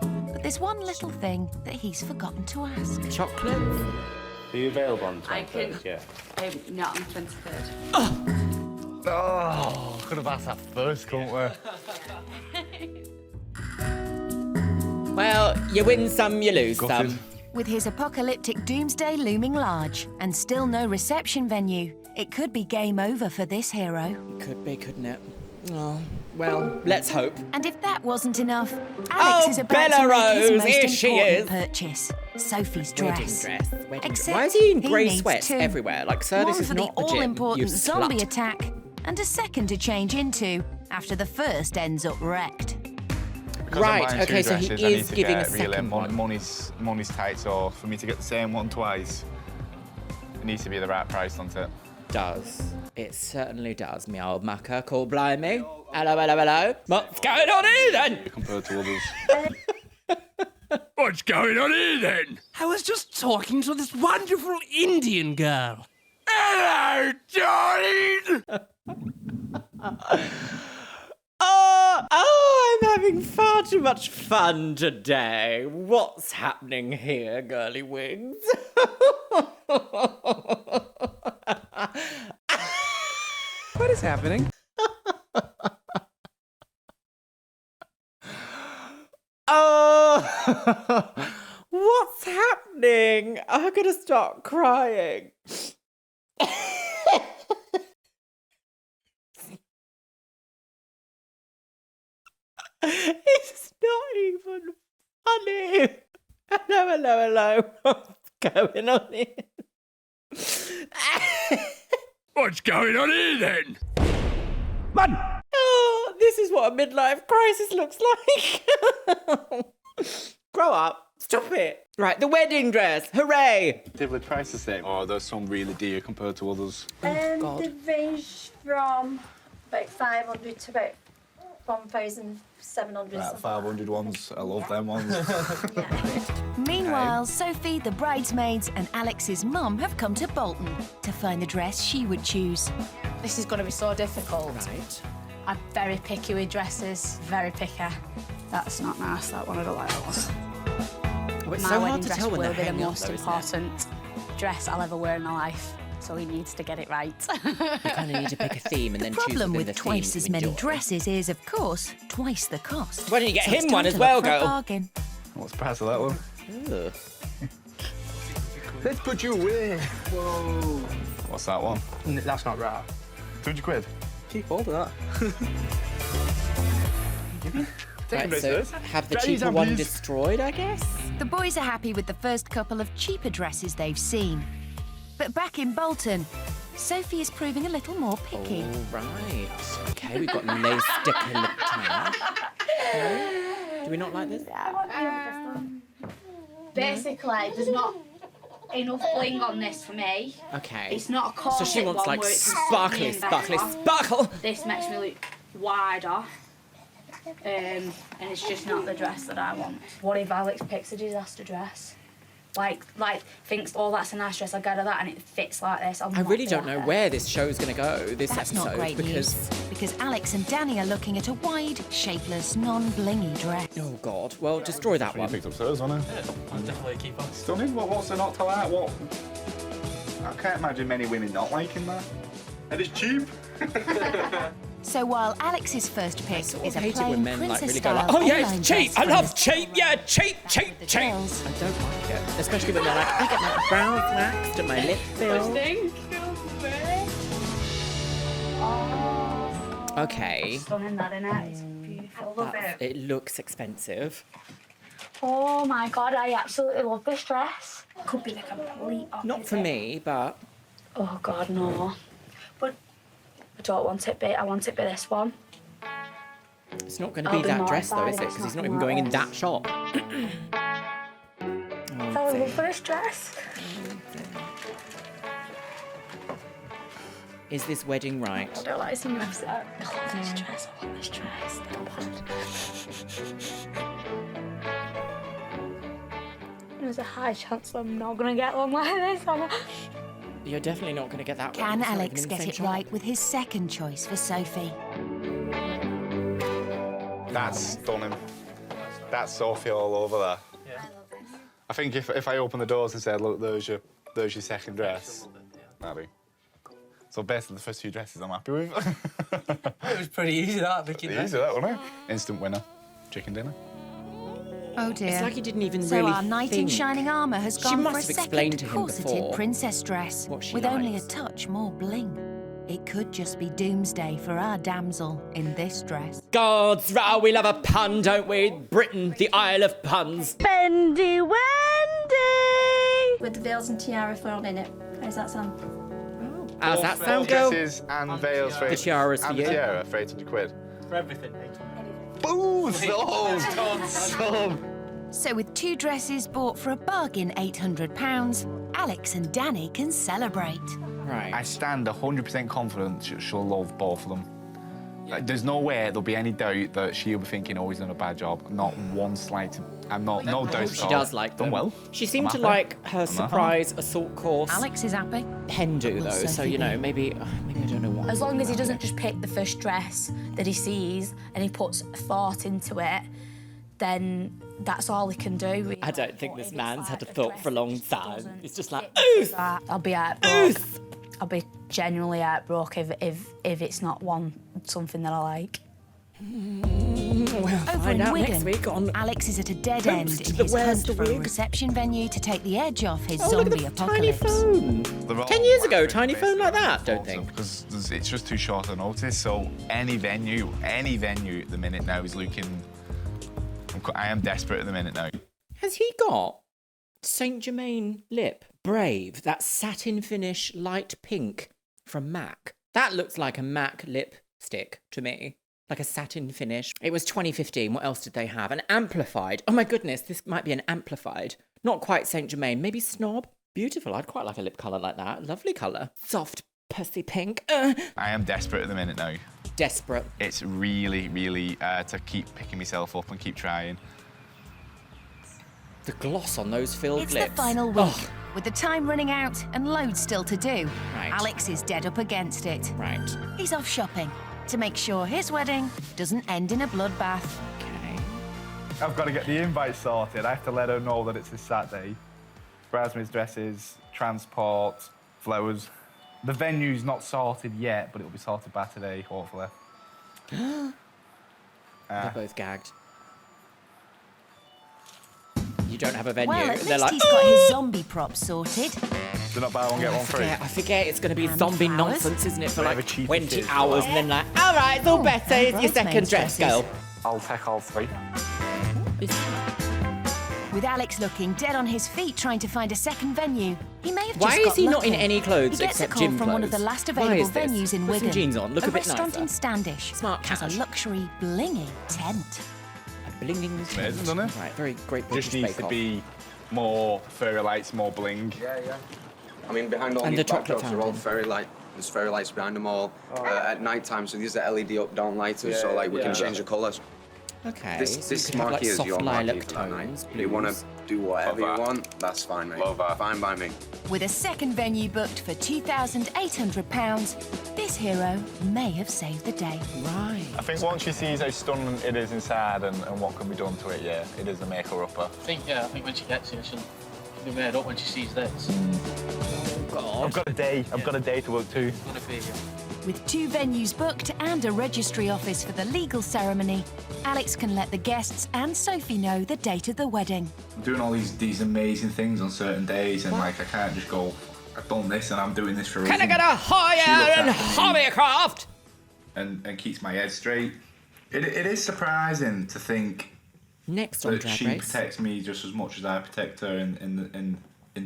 But there's one little thing that he's forgotten to ask. Chocolates? Are you available on the I can. 23rd? Yeah. Not on the 23rd. Oh, could have asked that first, couldn't we? Well, you win some, you lose Gutted. some. With his apocalyptic doomsday looming large and still no reception venue, it could be game over for this hero. Could be, couldn't it? Oh, well, let's hope. And if that wasn't enough, Alex Oh, is about Bella to make his Rose, most here she important is. purchase, Sophie's Wedding dress. dress. Wedding dress. Except Why is he in he grey needs sweats two. everywhere? Like, sir, One this is for not the the gym, all-important you zombie slut. attack, and a second to change into after the first ends up wrecked. Because Right, I'm buying okay, two so he dresses, I need is to giving a get really second one. money's tight, so for me to get the same one twice, it needs to be the right price, doesn't it? Does. It certainly does, me old mucker. Call blimey. Hello, hello, hello. What's going on here then? Compared to others. What's going on here then? I was just talking to this wonderful Indian girl. Hello, darling! Oh, I'm having far too much fun today. What's happening here, girly wings? What is happening? Oh, what's happening? I'm gonna start crying. It's not even funny. Hello, hello, hello. What's going on here? What's going on here then? Man! Oh, this is what a midlife crisis looks like. Grow up. Stop it. Right, the wedding dress. Hooray. Did the price the same? Oh, there's some really dear compared to others. They range from about 500 to about 1,700. Right, 500 ones. I love them ones. Meanwhile, Sophie, the bridesmaids, and Alex's mum have come to Bolton to find the dress she would choose. This is going to be so difficult. Right. I'm very picky with dresses, very picky. That's not nice, that one. I don't like that one. Oh, it's My so wedding hard to dress tell when will they're be the hanging up, most though, isn't it? important dress I'll ever wear in my life. So he needs to get it right. You kind of need to pick a theme and then The choose problem within with the twice theme as to many enjoy. dresses is, of course, twice the cost. Why don't you get So it's him time one to as look well, for a girl? bargain. What's the price of that one? Ugh. Let's put you away. Whoa. What's that one? That's not right. 200 quid. Keep hold of that. Right, so have the cheaper one destroyed, I guess? The boys are happy with the first couple of cheaper dresses they've seen. But back in Bolton, Sophie is proving a little more picky. All right. Okay, we've got lace decolletage. No? Do we not like this? Basically, there's not enough bling on this for me. Okay. It's not a So corset she wants one like where it can sparkly, sit me in sparkly, better. sparkle. This makes me look wider. And it's just not the dress that I want. What if Alex picks a disaster dress? Like thinks, oh, that's a nice dress, I'll get her that, and it fits like this. I really don't know where this show's going to go, this That's episode, not great because... news, because Alex and Danny are looking at a wide, shapeless, non-blingy dress. Oh, God. Well, destroy that one. You picked up those, wasn't it? I'll definitely keep on. Stunning. What's there not to like? What? I can't imagine many women not liking that. And it's cheap. So while Alex's first pick is a hate it plain when men like really go princess-style like, oh yeah, online it's cheap. dress I from love the cheap. Yeah, cheap. girls. I don't like it, especially when they're like, I get my brows waxed and my lip filled. Okay. Stunning that, innit? It's beautiful. I love it. It looks expensive. Oh my god, I absolutely love this dress. Could be the complete opposite. Not for me, but Oh god, no. But I don't want it, I want it be this one. it's not going to I'll be be that dress though, mortified is it? if Because it's he's not nothing even going in like that shop. I fell in love with this dress. Is this wedding right? I don't like seeing you upset. I love this dress, I love this dress. There's a high chance I'm not going to get one like this. You're definitely not going to get that one. Can It's not Alex even in the get same it shop. right with his second choice for Sophie? That's stunning. That's Sophie all over there. Yeah. I think if I open the doors and said, look, there's your second dress, that'd be. So basically the first few dresses I'm happy with. It was pretty easy, that, picking that. Easy, that, wasn't it? Instant winner. Chicken dinner. Oh dear. It's like he didn't even so really our knight in think. shining armour has She gone must for a have explained second to him corseted before princess dress what she with only a likes. touch more bling. It could just be doomsday for our damsel in this dress. Gods, row, we love a pun, don't we? Britain, the Isle of Puns. Bendy Wendy! With the veils and tiara thrown in it. How does that sound? How's that sound, girl? Dresses and veils for The tiaras for and you. the tiara for 800 quid. For everything, mate. Boom! Sold. So with 2 dresses bought for a bargain £800, Alex and Danny can celebrate. Right. I stand 100% confident she'll love both of them. Like, there's no way there'll be any doubt that she'll be thinking, oh, he's done a bad job. Not one slight. I'm not. No doubt. I hope she does like them. Done well. She seemed to I'm like happy. her surprise assault course. Alex is happy. Hendu though, so you know maybe I don't know what. As long as he doesn't just pick the first dress that he sees and he puts thought into it, then that's all he can do. I don't think this man's had a thought for a long time. It's just like, oof! I'll be heartbroken. I'll be genuinely heartbroken if it's not something that I like. We'll Over find in out Wigan, next week on Alex is at a dead end Toast in the his Where's hunt the for a Wig? reception venue to take the edge off his look at zombie the tiny apocalypse. phone. 10 years ago, tiny phone like that, don't think. Because it's just too short a notice. So any venue at the minute now is looking. I am desperate at the minute now. Has he got Saint Germain lip? Brave, that satin finish, light pink from MAC. That looks like a MAC lipstick to me. Like a satin finish. It was 2015. What else did they have? An amplified. Oh my goodness, this might be an amplified. Not quite Saint Germain. Maybe Snob. Beautiful. I'd quite like a lip colour like that. Lovely colour. Soft, pussy pink. I am desperate at the minute now. Desperate. It's really, really to keep picking myself up and keep trying. The gloss on those filled It's lips. the final week. With the time running out and loads still to do, Right. Alex is dead up against it. Right. He's off shopping to make sure his wedding doesn't end in a bloodbath. Okay. I've got to get the invite sorted. I have to let her know that it's this Saturday. Bridesmaids' dresses, transport, flowers. The venue's not sorted yet, but it'll be sorted by today, hopefully. They're both gagged. You don't have a venue. Well, at They're least like, he's got his zombie props sorted. Do not buy one, get one free. I forget it's going to be And zombie flowers. nonsense, isn't it? For Whatever like cheap it 20 is. hours and then like, all right, it's all better. and It's your second bridesmaids' dress, dresses. girl. I'll take all 3. With Alex looking dead on his feet trying to find a second venue, he may have just Why got is he not in lucky. any clothes He gets except a call gym from one of the clothes? last Why available is this? venues in Put some Wigan. jeans on, look a bit restaurant nicer. in Standish. Smart has cash. a luxury blingy tent. A blinging Amazing, tent. doesn't it? Right, very great British Just needs Bake to Off. be more fairy lights, more bling. Yeah. I mean, behind all And these the chocolate backdrops are all fountain. fairy light. There's fairy lights behind them all at night time, so these are LED up-down lighters, so like we can change the colours. Okay. This so you could have, like, marquee is soft your marquee lilac for that night. tones, If you want blues. to do whatever Love you that. want, that's fine, mate. Love that. Fine by me. With a second venue booked for £2,800, this hero may have saved the day. Right. I think once she sees how stunning it is inside and what can be done to it, yeah, it is a maker-upper. I think when she gets here, she'll be made up when she sees this. I've got a day to work too. Gonna be here. With 2 venues booked and a registry office for the legal ceremony, Alex can let the guests and Sophie know the date of the wedding. I'm doing all these amazing things on certain days, and like I can't just go, I've done this and I'm doing this for a Can I reason. get a higher and hobbycraft? And keeps my head straight. It is surprising to think Next on that Drag she Race. protects me just as much as I protect her in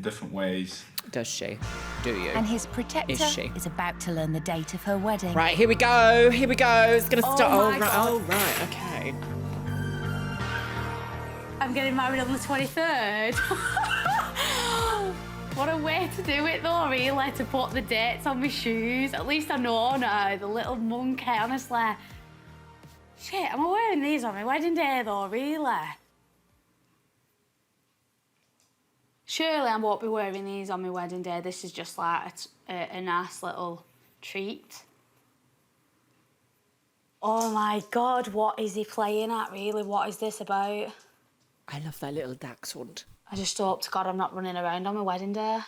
different ways. Does she? Do you? And his protector Is she? is about to learn the date of her wedding. Right, here we go. Here we go. It's gonna Oh start. my right. God. Oh, right. Okay. I'm getting married on the 23rd. What a way to do it though, really, to put the dates on my shoes. At least I know now, the little monkey, honestly. Shit, am I wearing these on my wedding day though, really? Surely I won't be wearing these on my wedding day. This is just like a nice little treat. Oh my God, what is he playing at, really? What is this about? I love that little dachshund. I just hope to God I'm not running around on my wedding day.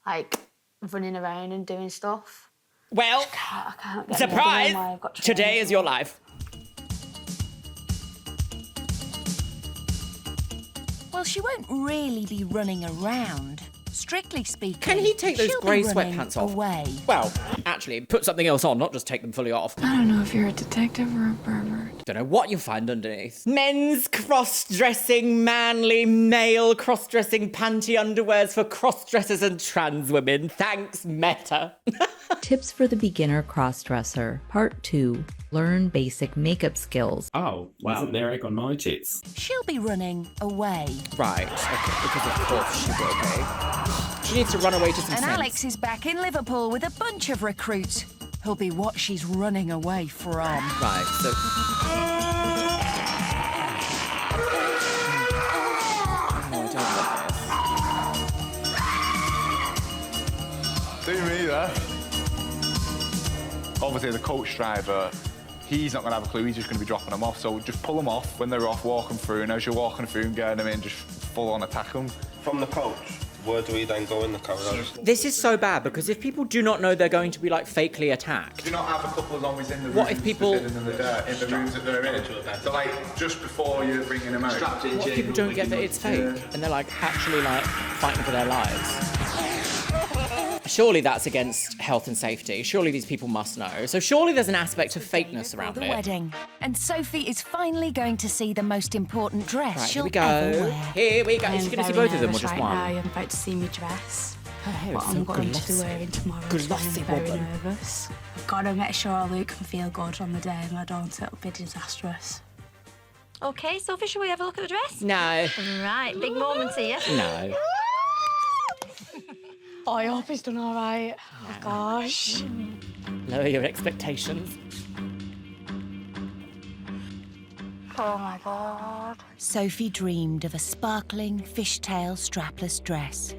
Like, running around and doing stuff. Well, I can't get surprise! my I've got Today trainers is your on. life. Well, she won't really be running around. Strictly speaking, Can he take those she'll be grey running sweatpants off? Away. Well, actually, put something else on, not just take them fully off. I don't know if you're a detective or a pervert. Don't know what you find underneath. Men's cross-dressing, manly, male cross-dressing panty underwears for cross-dressers and trans women. Thanks, Meta. Tips for the beginner cross-dresser. Part 2. Learn basic makeup skills. Oh, wow. Isn't there egg on my tits? She'll be running away. Right, okay, because of course she will be. She needs to run away to some And sense. Alex is back in Liverpool with a bunch of recruits. Who'll be what she's running away from. Right, so... No, I don't want this. Do me there. Obviously, the coach driver, he's not going to have a clue. He's just going to be dropping them off. So just pull them off when they're off, walk them through, and as you're walking through and getting them in, just full on attack them. From the coach, where do we then go in the car? This is so bad because if people do not know they're going to be like fakely attacked. Do you not have a couple of zombies in the rooms? What if people in the rooms that they're in? So like just before you're bringing them out. What if people don't get that it's fake and they're like actually like fighting for their lives? Surely that's against health and safety. Surely these people must know. So surely there's an aspect of fakeness around The it. wedding. And Sophie is finally going to see the most important dress Right, here she'll we go. ever wear. Here we go. Is she going to see both of them or just right one? now. I'm about to see my dress. Her hair What is I'm so going glossy. to be wearing tomorrow. Glossy I'm very woman. nervous. Gotta make sure I look and feel good on the day, and I don't, it'll be disastrous. Okay, Sophie, shall we have a look at the dress? No. Right, big moment here. No. Oh, I hope it's done all right. Oh, my gosh. Lower your expectations. Oh, my God. Sophie dreamed of a sparkling fishtail strapless dress.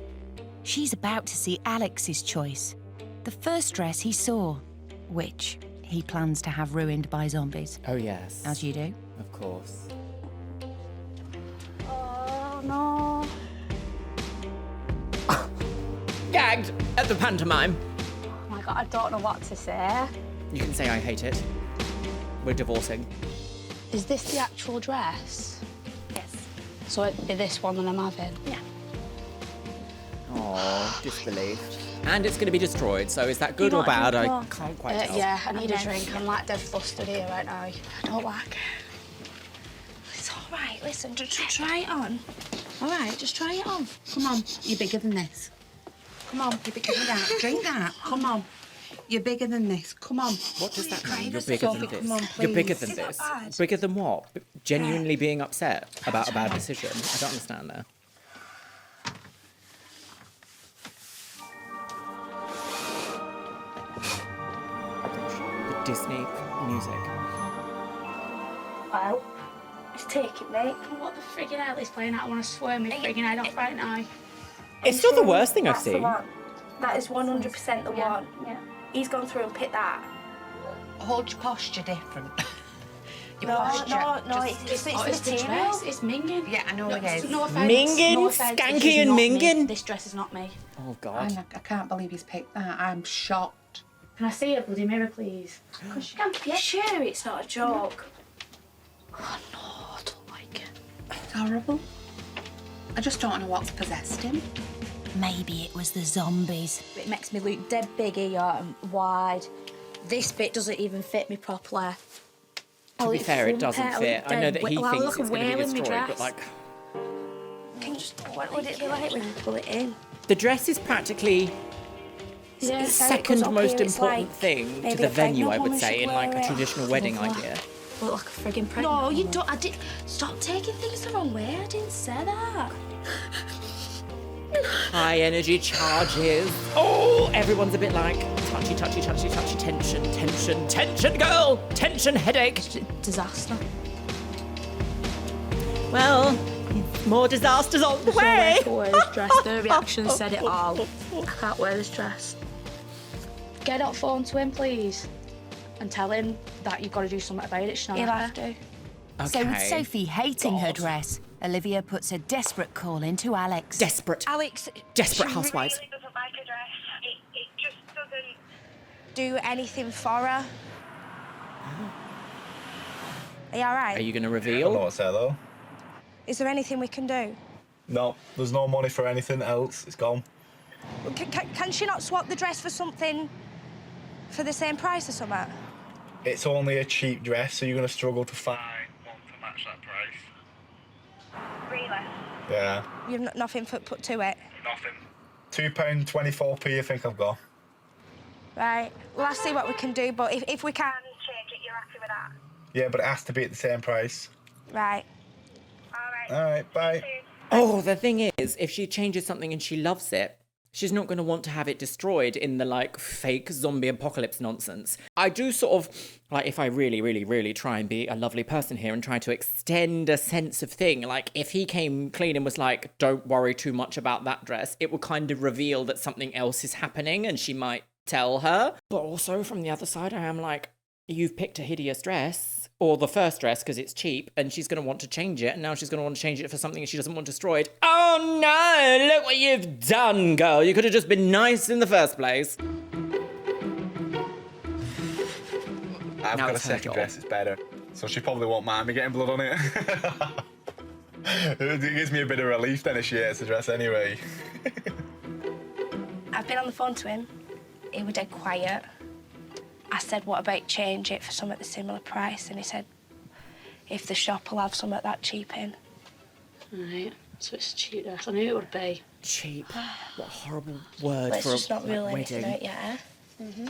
She's about to see Alex's choice. The first dress he saw, which he plans to have ruined by zombies. Oh, yes. As you do. Of course. Oh, no. Gagged at the pantomime. Oh, my God, I don't know what to say. You can say I hate it. We're divorcing. Is this the actual dress? Yes. So it'd be this one that I'm having? Yeah. Oh, disbelief. And it's going to be destroyed, so is that good or bad? I can't quite tell. Yeah, I need a drink. I'm like dead flustered here right now. I don't like it. It's all right. Listen, just try it on. All right, just try it on. Come on, you're bigger than this. Come on, you're bigger than that. Drink that. Come on. You're bigger than this. Come on. What does that mean? You're Sophie, bigger than come this. on, You're bigger please. than Is that this. bad? Bigger than what? Genuinely being upset about a bad decision. I don't understand that. The Disney music. Well, it's taking me. What the friggin' hell is playing out? I want to swear my friggin' head off right now. It's not the worst thing I've That's the seen. one. That is 100% the one. Yeah. He's gone through and picked that. Hold your posture different. Your No, posture. no, just- it's Oh, it's the material. dress. It's minging. Yeah, I know it is. No offence. Minging? No offence, Skanky it's just and not me. minging? This dress is not me. Oh, God. I can't believe he's picked that. I'm shocked. Can I see a bloody mirror, please? Because you can't be sure it's not a joke. Oh, no, I don't like it. It's horrible. I just don't know what's possessed him. Maybe it was the zombies. It makes me look dead big here and wide. This bit doesn't even fit me properly. To be fair, it doesn't fit. I know that he thinks it's going to be destroyed, but like... What would it be like when you pull it in? The dress is practically Yeah, the so it second goes up most here, it's important like thing to maybe the a venue, pregnant I would woman say, should in like wear a it. traditional wedding Lovely. idea. Look like a friggin' pregnant. No, you woman. don't. I did. Stop taking things the wrong way. I didn't say that. High energy charges. Oh, everyone's a bit like touchy, touchy, touchy, touchy, tension, tension, tension, girl, tension, headache. Disaster. Well, more disasters on the way. I can't wear this dress. The reaction said it all. I can't wear this dress. Get that phone to him, please, and tell him that you've got to do something about it. She's not He'll happy. have to. So with Sophie hating her dress, Olivia puts a desperate call into Alex. Desperate. Alex. Desperate she housewives. Really doesn't like a dress. It just doesn't do anything for her. Are you all right? Are you going to I don't know reveal? what to say though. Is there anything we can do? No, there's no money for anything else. It's gone. Can she not swap the dress for something for the same price or something? It's only a cheap dress, so you're going to struggle to find one to match that price. Really? Yeah. You've nothing put to it? Nothing. £2.24p I think I've got. Right. Well, I'll see what we can do, but if we can change it, you're happy with that? Yeah, but it has to be at the same price. Right. All right, bye. Oh, the thing is, if she changes something and she loves it, she's not going to want to have it destroyed in the, like, fake zombie apocalypse nonsense. I do sort of, like, if I really, really, really try and be a lovely person here and try to extend a sense of thing, like, if he came clean and was like, don't worry too much about that dress, it would kind of reveal that something else is happening and she might tell her. But also, from the other side, I am like, you've picked a hideous dress. Or the first dress, because it's cheap, and she's going to want to change it, and now she's going to want to change it for something she doesn't want destroyed. Oh no, look what you've done, girl. You could have just been nice in the first place. I've got a second dress, it's better. So she probably won't mind me getting blood on it. It gives me a bit of relief then if she hates the dress anyway. I've been on the phone to him. He was dead quiet. I said, what about change it for some at the similar price? And he said, if the shop will have some at that cheap in. Right, so it's a cheap dress. I knew it would be. Cheap? What a horrible word Let's for just a not rule anything wedding. out yet, eh? Mm-hmm.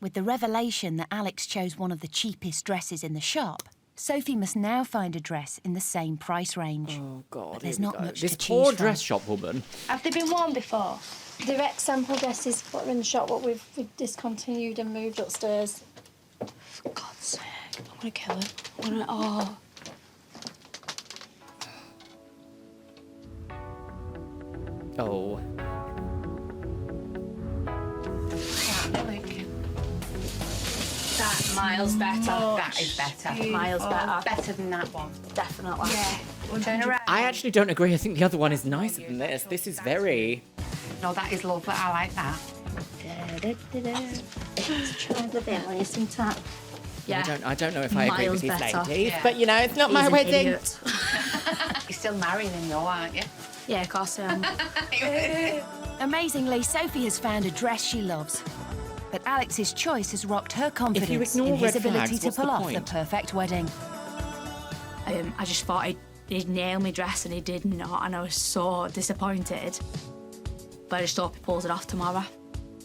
With the revelation that Alex chose one of the cheapest dresses in the shop, Sophie must now find a dress in the same price range. Oh, God, but there's here we not go. much This to choose poor from. dress shop woman. Have they been worn before? Direct sample dresses what are in the shop, what we've discontinued and moved upstairs. For God's sake, I'm gonna kill him. Oh. Oh. That's miles better. That is better. Beautiful. Miles better. Better than that one. Definitely. Yeah. Turn around. I actually don't agree. I think the other one is nicer than this. This is very... No, that is lovely. I like that. Let's try the belly sometime. Yeah. I don't know if I agree with Miles these better. ladies, Yeah. but, you know, it's not He's my an wedding. idiot. You're still marrying him though, aren't you? Yeah, of course I am. Amazingly, Sophie has found a dress she loves. But Alex's choice has rocked her confidence ignore in his red ability flags, to what's the pull off the point? perfect wedding. I just thought he'd nail my dress and he did not, and I was so disappointed. But I just hope he pulls it off tomorrow.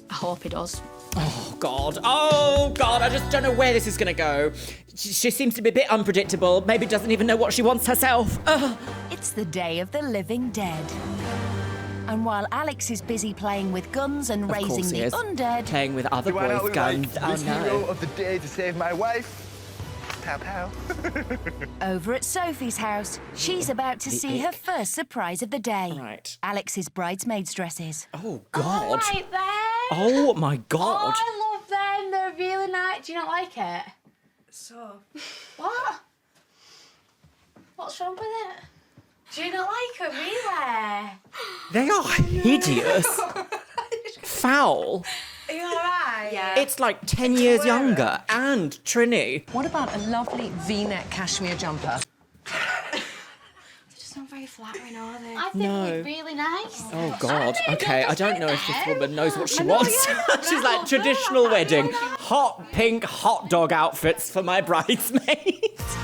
I hope he does. Oh, God. Oh, God. I just don't know where this is going to go. She seems to be a bit unpredictable. Maybe doesn't even know what she wants herself. Ugh. It's the Day of the Living Dead. And while Alex is busy playing with guns and Of course raising he the is. undead... Playing with other Do I not boys' look guns. like Oh, this hero no. of the day to save my wife? Pow pow. Over at Sophie's house, she's about to see her first surprise of the day. Right. Alex's bridesmaids' dresses. Oh, God. Right there. Oh, my God. Oh, I love them. They're really nice. Do you not like it? So. What? What's wrong with it? Do you not like them, really? They are hideous. Foul. Are you alright? Yeah. It's like 10 years younger. And Trini. What about a lovely V-neck cashmere jumper? They're just not very flattering, are they? I think No. they're really nice. Oh, God. Okay, I don't know if this woman knows what she wants. She's like, traditional wedding. Hot pink hot dog outfits for my bridesmaids.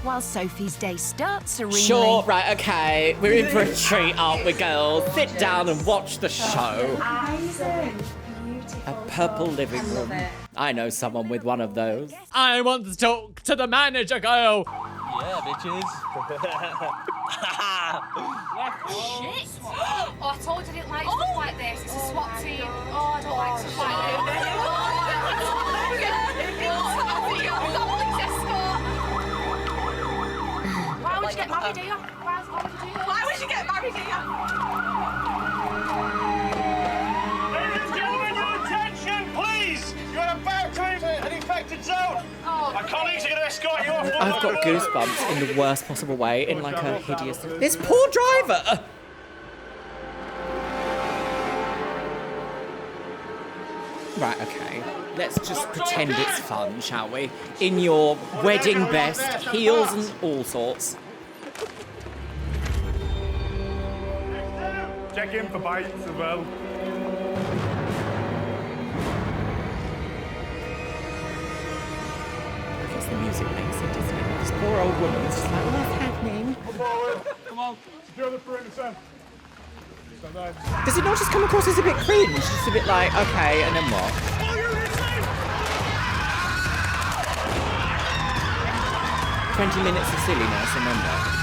While Sophie's day starts serenely... Sure, right, okay. We're in for a treat, aren't we, girls? Sit down and watch the show. A purple living room. I know someone with one of those. I want to talk to the manager, girl. Yeah, bitches. Shit! Oh, I told you I didn't like stuff like this. It's a SWAT team. Oh, I don't like stuff like this. Why would you get married here? Why would you get married here? Ladies and gentlemen, your attention, please. You're about to enter an infected zone. My colleagues are going to escort you off. I've got goosebumps in the worst possible way, in like a hideous... This poor driver! Right, okay. Let's just pretend it's fun, shall we? In your wedding best, heels and all sorts. Check in for bites as well. music makes it, doesn't it? This poor old woman's just like, what's happening? Come on, secure the perimeter. Does it not just come across as a bit cringe? Just a bit like, okay, and then what? 20 minutes of silliness and then what?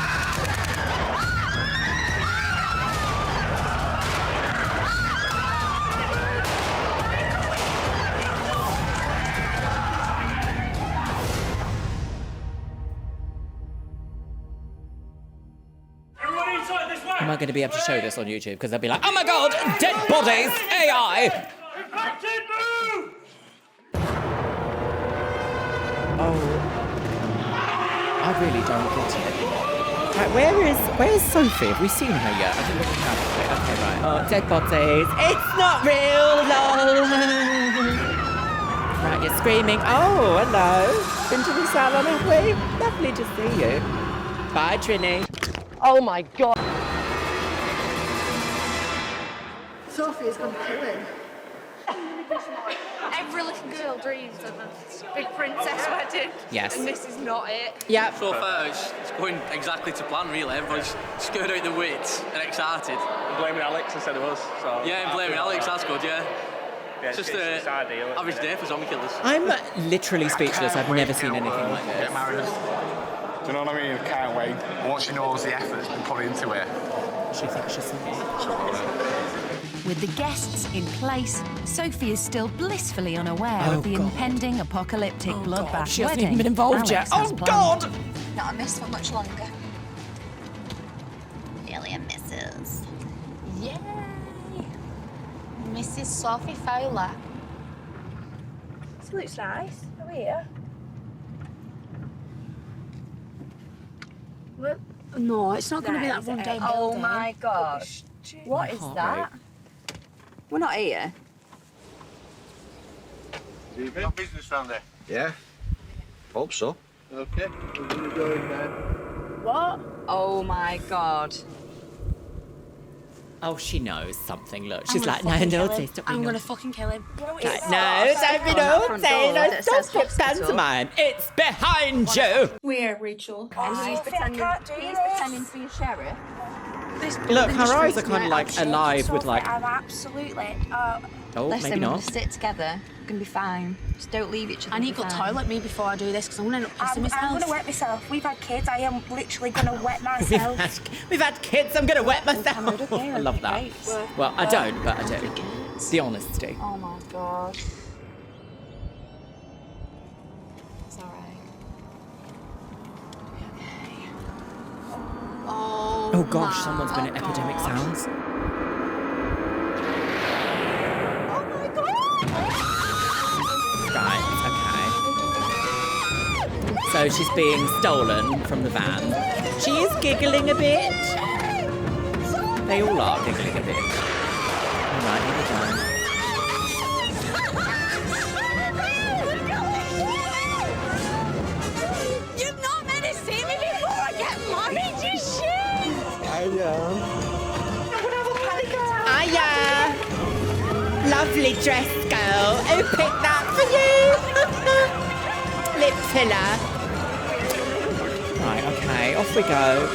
Am I going to be able to show this on YouTube? Because they'll be like, oh my god, dead bodies, AI! Oh. I really don't get it. Right, where's Sophie? Have we seen her yet? I didn't look at it. Okay, right. Oh, dead bodies. It's not real, lol. Right, you're screaming. Oh, hello. Been to the salon, have we? Lovely to see you. Bye, Trini. Oh my god. Sophia's gonna kill him. Every little girl dreams of a big princess wedding. Yes. And this is not it. Yeah. So far, it's going exactly to plan, really. Everyone's scared out the wits and excited. Blaming Alex instead of us. So Yeah, and blaming Alex, that's good, yeah. It's just an average day for zombie killers. I'm literally speechless. I've never seen anything like Get this. married. Do you know what I mean? Can't wait. Once she knows the effort's been put into it. She thinks she's something. With the guests in place, Sophie is still blissfully unaware Oh, of the God. impending apocalyptic bloodbath She hasn't wedding even been involved Alex yet. has Oh, planned. God! Not a miss for much longer. Nearly a Mrs. Yay! Mrs. Sophie Fowler. This looks nice. Are we here? What? No, it's not going to be that Is it? run-down Oh building. my gosh. What is that? We're not here. You got business round there? Yeah. Hope so. Okay. We're gonna go in there. What? Oh my god. Oh, she knows something. Look, I'm she's gonna like, no, fucking no, kill him. don't be I'm going to naughty. fucking kill him. No, don't be naughty. No, stop your pantomime. It's behind you. Where, Rachel? He's pretending to be a sheriff. Look, her eyes are kind of like alive with like. I'm absolutely. Oh, Listen, maybe we're gonna not. sit together. We're gonna be fine. Just don't leave each other. I need to to go toilet me before I do this because I'm going to end up pissing myself. I'm going to wet myself. We've had kids. I am literally going to wet myself. We've had kids. I'm gonna wet myself. Okay, I love that. great. Well, I don't, but I do. It's the honesty. Oh my god. It's alright. Okay. Oh gosh, someone's been at Epidemic Sounds. Right, okay. So she's being stolen from the van. She is giggling a bit. They all are giggling a bit. All right, here we go. You're not meant to see me before I get married, you shit! Hiya! Lovely dress, girl. Who picked that for you? Lip filler. Right, okay, off we go.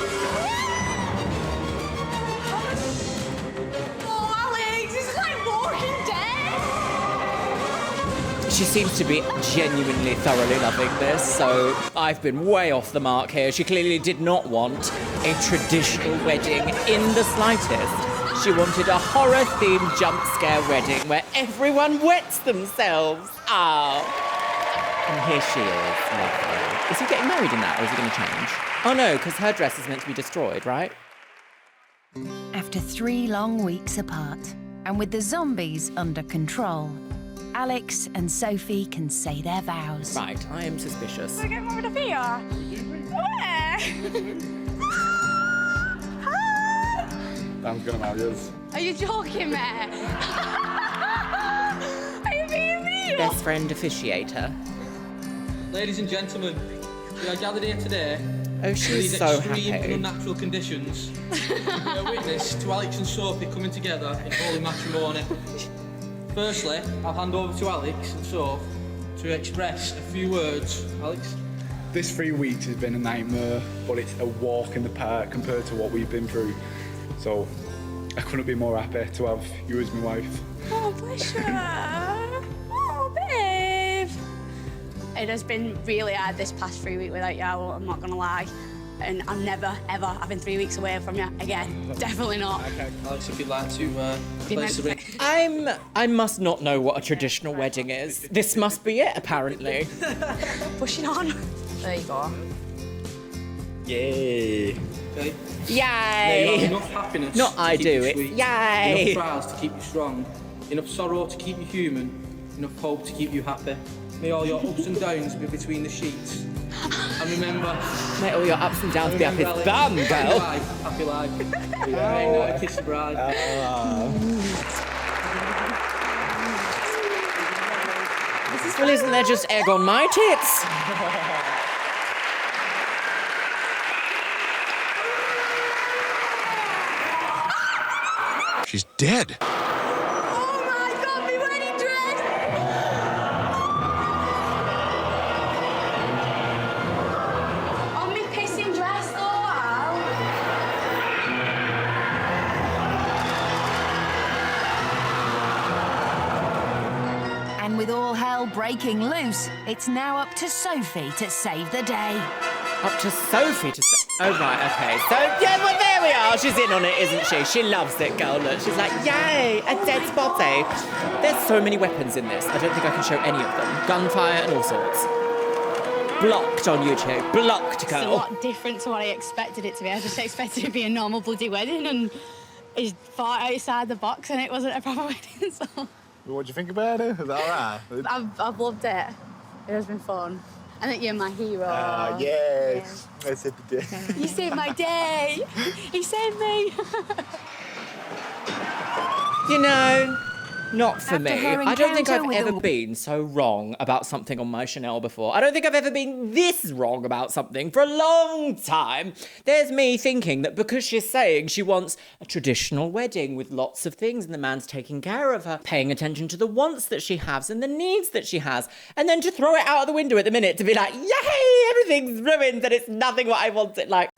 Oh, Alex, this is like Walking Dead! She seems to be genuinely thoroughly loving this, so I've been way off the mark here. She clearly did not want a traditional wedding in the slightest. She wanted a horror-themed jump scare wedding where everyone wets themselves. Oh. And here she is. Lovely. Is he getting married in that, or is he going to change? Oh no, because her dress is meant to be destroyed, right? After 3 long weeks apart, and with the zombies under control, Alex and Sophie can say their vows. Right, I am suspicious. We're getting married here. Where? Dan's gonna marry us. Are you joking, mate? Are you being real? Best friend officiator. Ladies and gentlemen, we are gathered here today Oh, in she's these so extreme and happy. unnatural conditions. We are witness to Alex and Sophie coming together in holy matrimony. Firstly, I'll hand over to Alex and Soph to express a few words. Alex? This 3 weeks has been a nightmare, but it's a walk in the park compared to what we've been through. So I couldn't be more happy to have you as my wife. Oh, bless you. Oh, babe. It has been really hard this past 3 weeks without you, I'm not gonna lie. And I'm never, ever having 3 weeks away from you again. Definitely not. Okay, Alex, if you'd like to place the ring. I must not know what a traditional wedding is. This must be it, apparently. Pushing on. There you go. Yay. Okay. Yay. Enough happiness. Not I to do keep it. you sweet. Yay. Enough trials to keep you strong. Enough sorrow to keep you human. Enough hope to keep you happy. May all your ups and downs be between the sheets. And remember... May all your ups and downs be up his bum, girl. Happy life. Yeah, kiss the bride. Well, isn't there just egg on my tits? She's dead. Oh my God, my wedding dress! On my pissing dress, though, Al. And with all hell breaking loose, it's now up to Sophie to save the day. Up to Sophie to say... Oh, right, okay. So, yeah, well, there we are. She's in on it, isn't she? She loves it, girl. Look, she's like, yay, a dead body. There's so many weapons in this. I don't think I can show any of them. Gunfire and all sorts. Blocked on YouTube. Blocked, girl. It's a lot different to what I expected it to be. I just expected it to be a normal bloody wedding, and it's far outside the box, and it wasn't a proper wedding, so... What do you think about it? Is that all right? I've loved it. It has been fun. I think you're my hero. Yes. I saved the day. You saved my day. He saved me. You know, not for After me. her I don't think I've encounter with ever the- been so wrong about something on my Chanel before. I don't think I've ever been this wrong about something for a long time. There's me thinking that because she's saying she wants a traditional wedding with lots of things and the man's taking care of her, paying attention to the wants that she has and the needs that she has, and then to throw it out of the window at the minute to be like, yay, everything's ruined and it's nothing what I wanted. Like,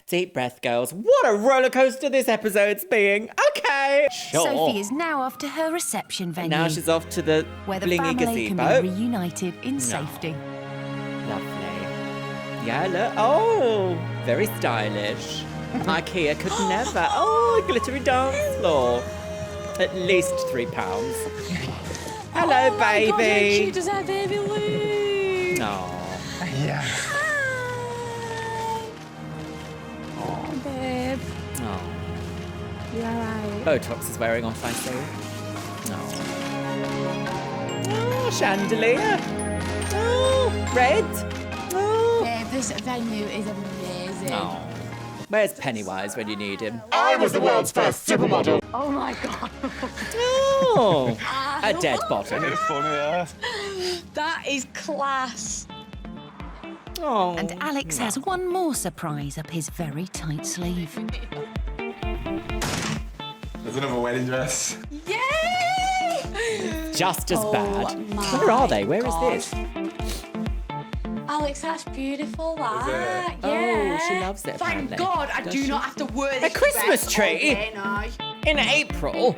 deep breath, girls. What a roller coaster this episode's being. Okay, sure. Sophie is now off to her reception venue. Now she's off to the where the blingy family gazebo. can be reunited in safety. Lovely. Yeah, look. Oh, very stylish. IKEA could never. Oh, a glittery dance floor. At least £3. Hello, Oh baby. my God, how cute is that baby Luke? No. Yeah. Oh, babe. Oh. You alright? Botox is wearing off, I see. No. Oh, chandelier. Oh, red. Oh. Babe, this venue is amazing. Oh. Where's Pennywise when you need him? I was the world's first supermodel. Oh my God. Oh, a dead bottom. It's funny, yeah. That is class. Oh. And Alex has one more surprise up his very tight sleeve. There's another wedding dress. Yay! Just as bad. my Where are they? Where is God. this? Alex, that's beautiful, that. it? Yeah. Oh, she loves it, Thank apparently. God I Does do she? not have to wear A this Christmas dress tree? all day now. In April?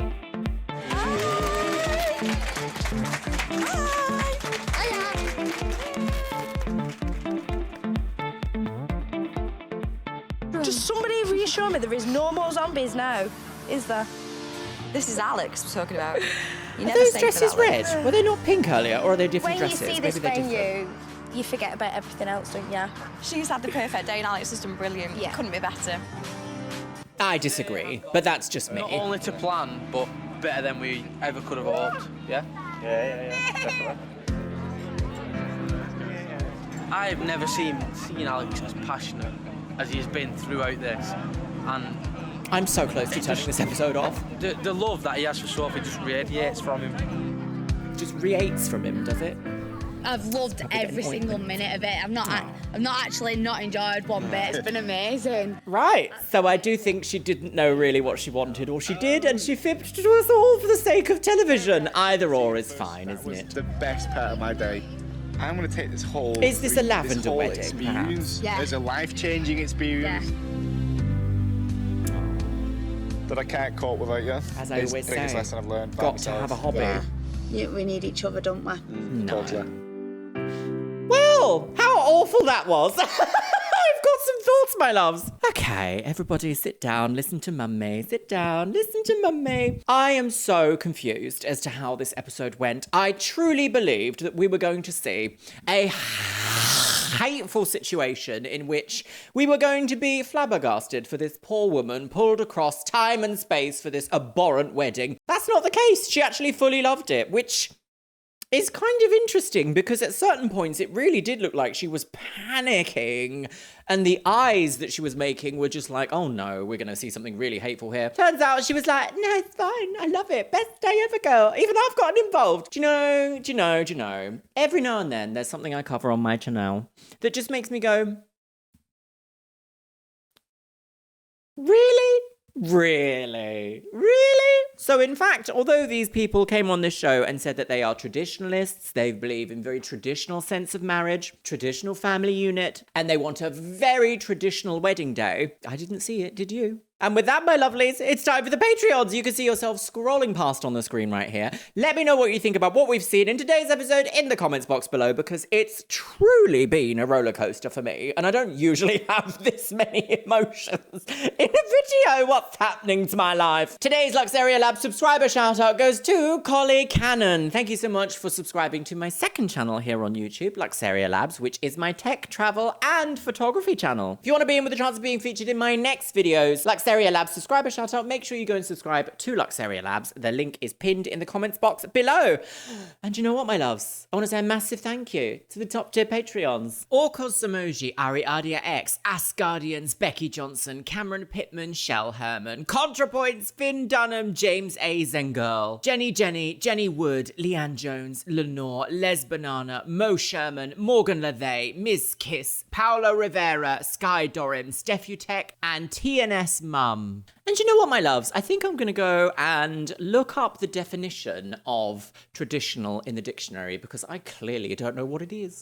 Just somebody reassure me there is no more zombies now, is there? This is Alex we're talking about. You Are never those say dresses for that red? Were they not pink earlier, or are they different When dresses? you see this Maybe they're different. venue, you forget about everything else, don't you? She's had the perfect day and Alex has done brilliant. Yeah. Couldn't be better. I disagree, but that's just me. Not only to plan, but better than we ever could have hoped. Yeah? Yeah, definitely. I've never seen Alex as passionate as he's been throughout this. And I'm so close to turning this episode off. the love that he has for Sophie just radiates from him. Just re-8s from him, does it? I've loved every single minute of it. I've not actually not enjoyed one bit. It's been amazing. Right. So I do think she didn't know really what she wanted, or she did, and she fibbed to us all for the sake of television. Either or is fine, That isn't was it? the best part of my day. I'm going to take this whole... Is this a lavender wedding, experience as a life-changing experience that I can't cope without you. As I always the biggest say, lesson I've learned. got to have a hobby. Yeah, we need each other, don't we? No. Totally. Well, how awful that was. I've got some thoughts, my loves. Okay, everybody sit down, listen to Mummy. Sit down, listen to Mummy. I am so confused as to how this episode went. I truly believed that we were going to see a hateful situation in which we were going to be flabbergasted for this poor woman pulled across time and space for this abhorrent wedding. That's not the case. She actually fully loved it, which is kind of interesting because at certain points it really did look like she was panicking and the eyes that she was making were just like, oh no, we're going to see something really hateful here. Turns out she was like, no, it's fine. I love it. Best day ever, girl. Even I've gotten involved. Do you know, every now and then there's something I cover on my channel that just makes me go, really? Really? So in fact, although these people came on this show and said that they are traditionalists, they believe in very traditional sense of marriage, traditional family unit, and they want a very traditional wedding day, I didn't see it, did you? And with that, my lovelies, it's time for the Patreons. You can see yourself scrolling past on the screen right here. Let me know what you think about what we've seen in today's episode in the comments box below, because it's truly been a roller coaster for me. And I don't usually have this many emotions in a video. What's happening to my life? Today's Luxeria Lab subscriber shout out goes to Collie Cannon. Thank you so much for subscribing to my second channel here on YouTube, Luxeria Labs, which is my tech, travel, and photography channel. If you want to be in with a chance of being featured in my next videos, Luxeria Labs subscriber shout out, make sure you go and subscribe to Luxeria Labs. The link is pinned in the comments box below. And you know what, my loves? I want to say a massive thank you to the top tier Patreons. Orcos Samoji, Ariadia X, Asgardians, Becky Johnson, Cameron Pittman, Shell Herman, ContraPoints, Finn Dunham, James A. Zengirl, Jenny Wood, Leanne Jones, Lenore, Les Banana, Mo Sherman, Morgan Lathay, Ms. Kiss, Paolo Rivera, Sky Dorim, Steph Utek, and TNS Mum. And you know what, my loves? I think I'm going to go and look up the definition of traditional in the dictionary because I clearly don't know what it is.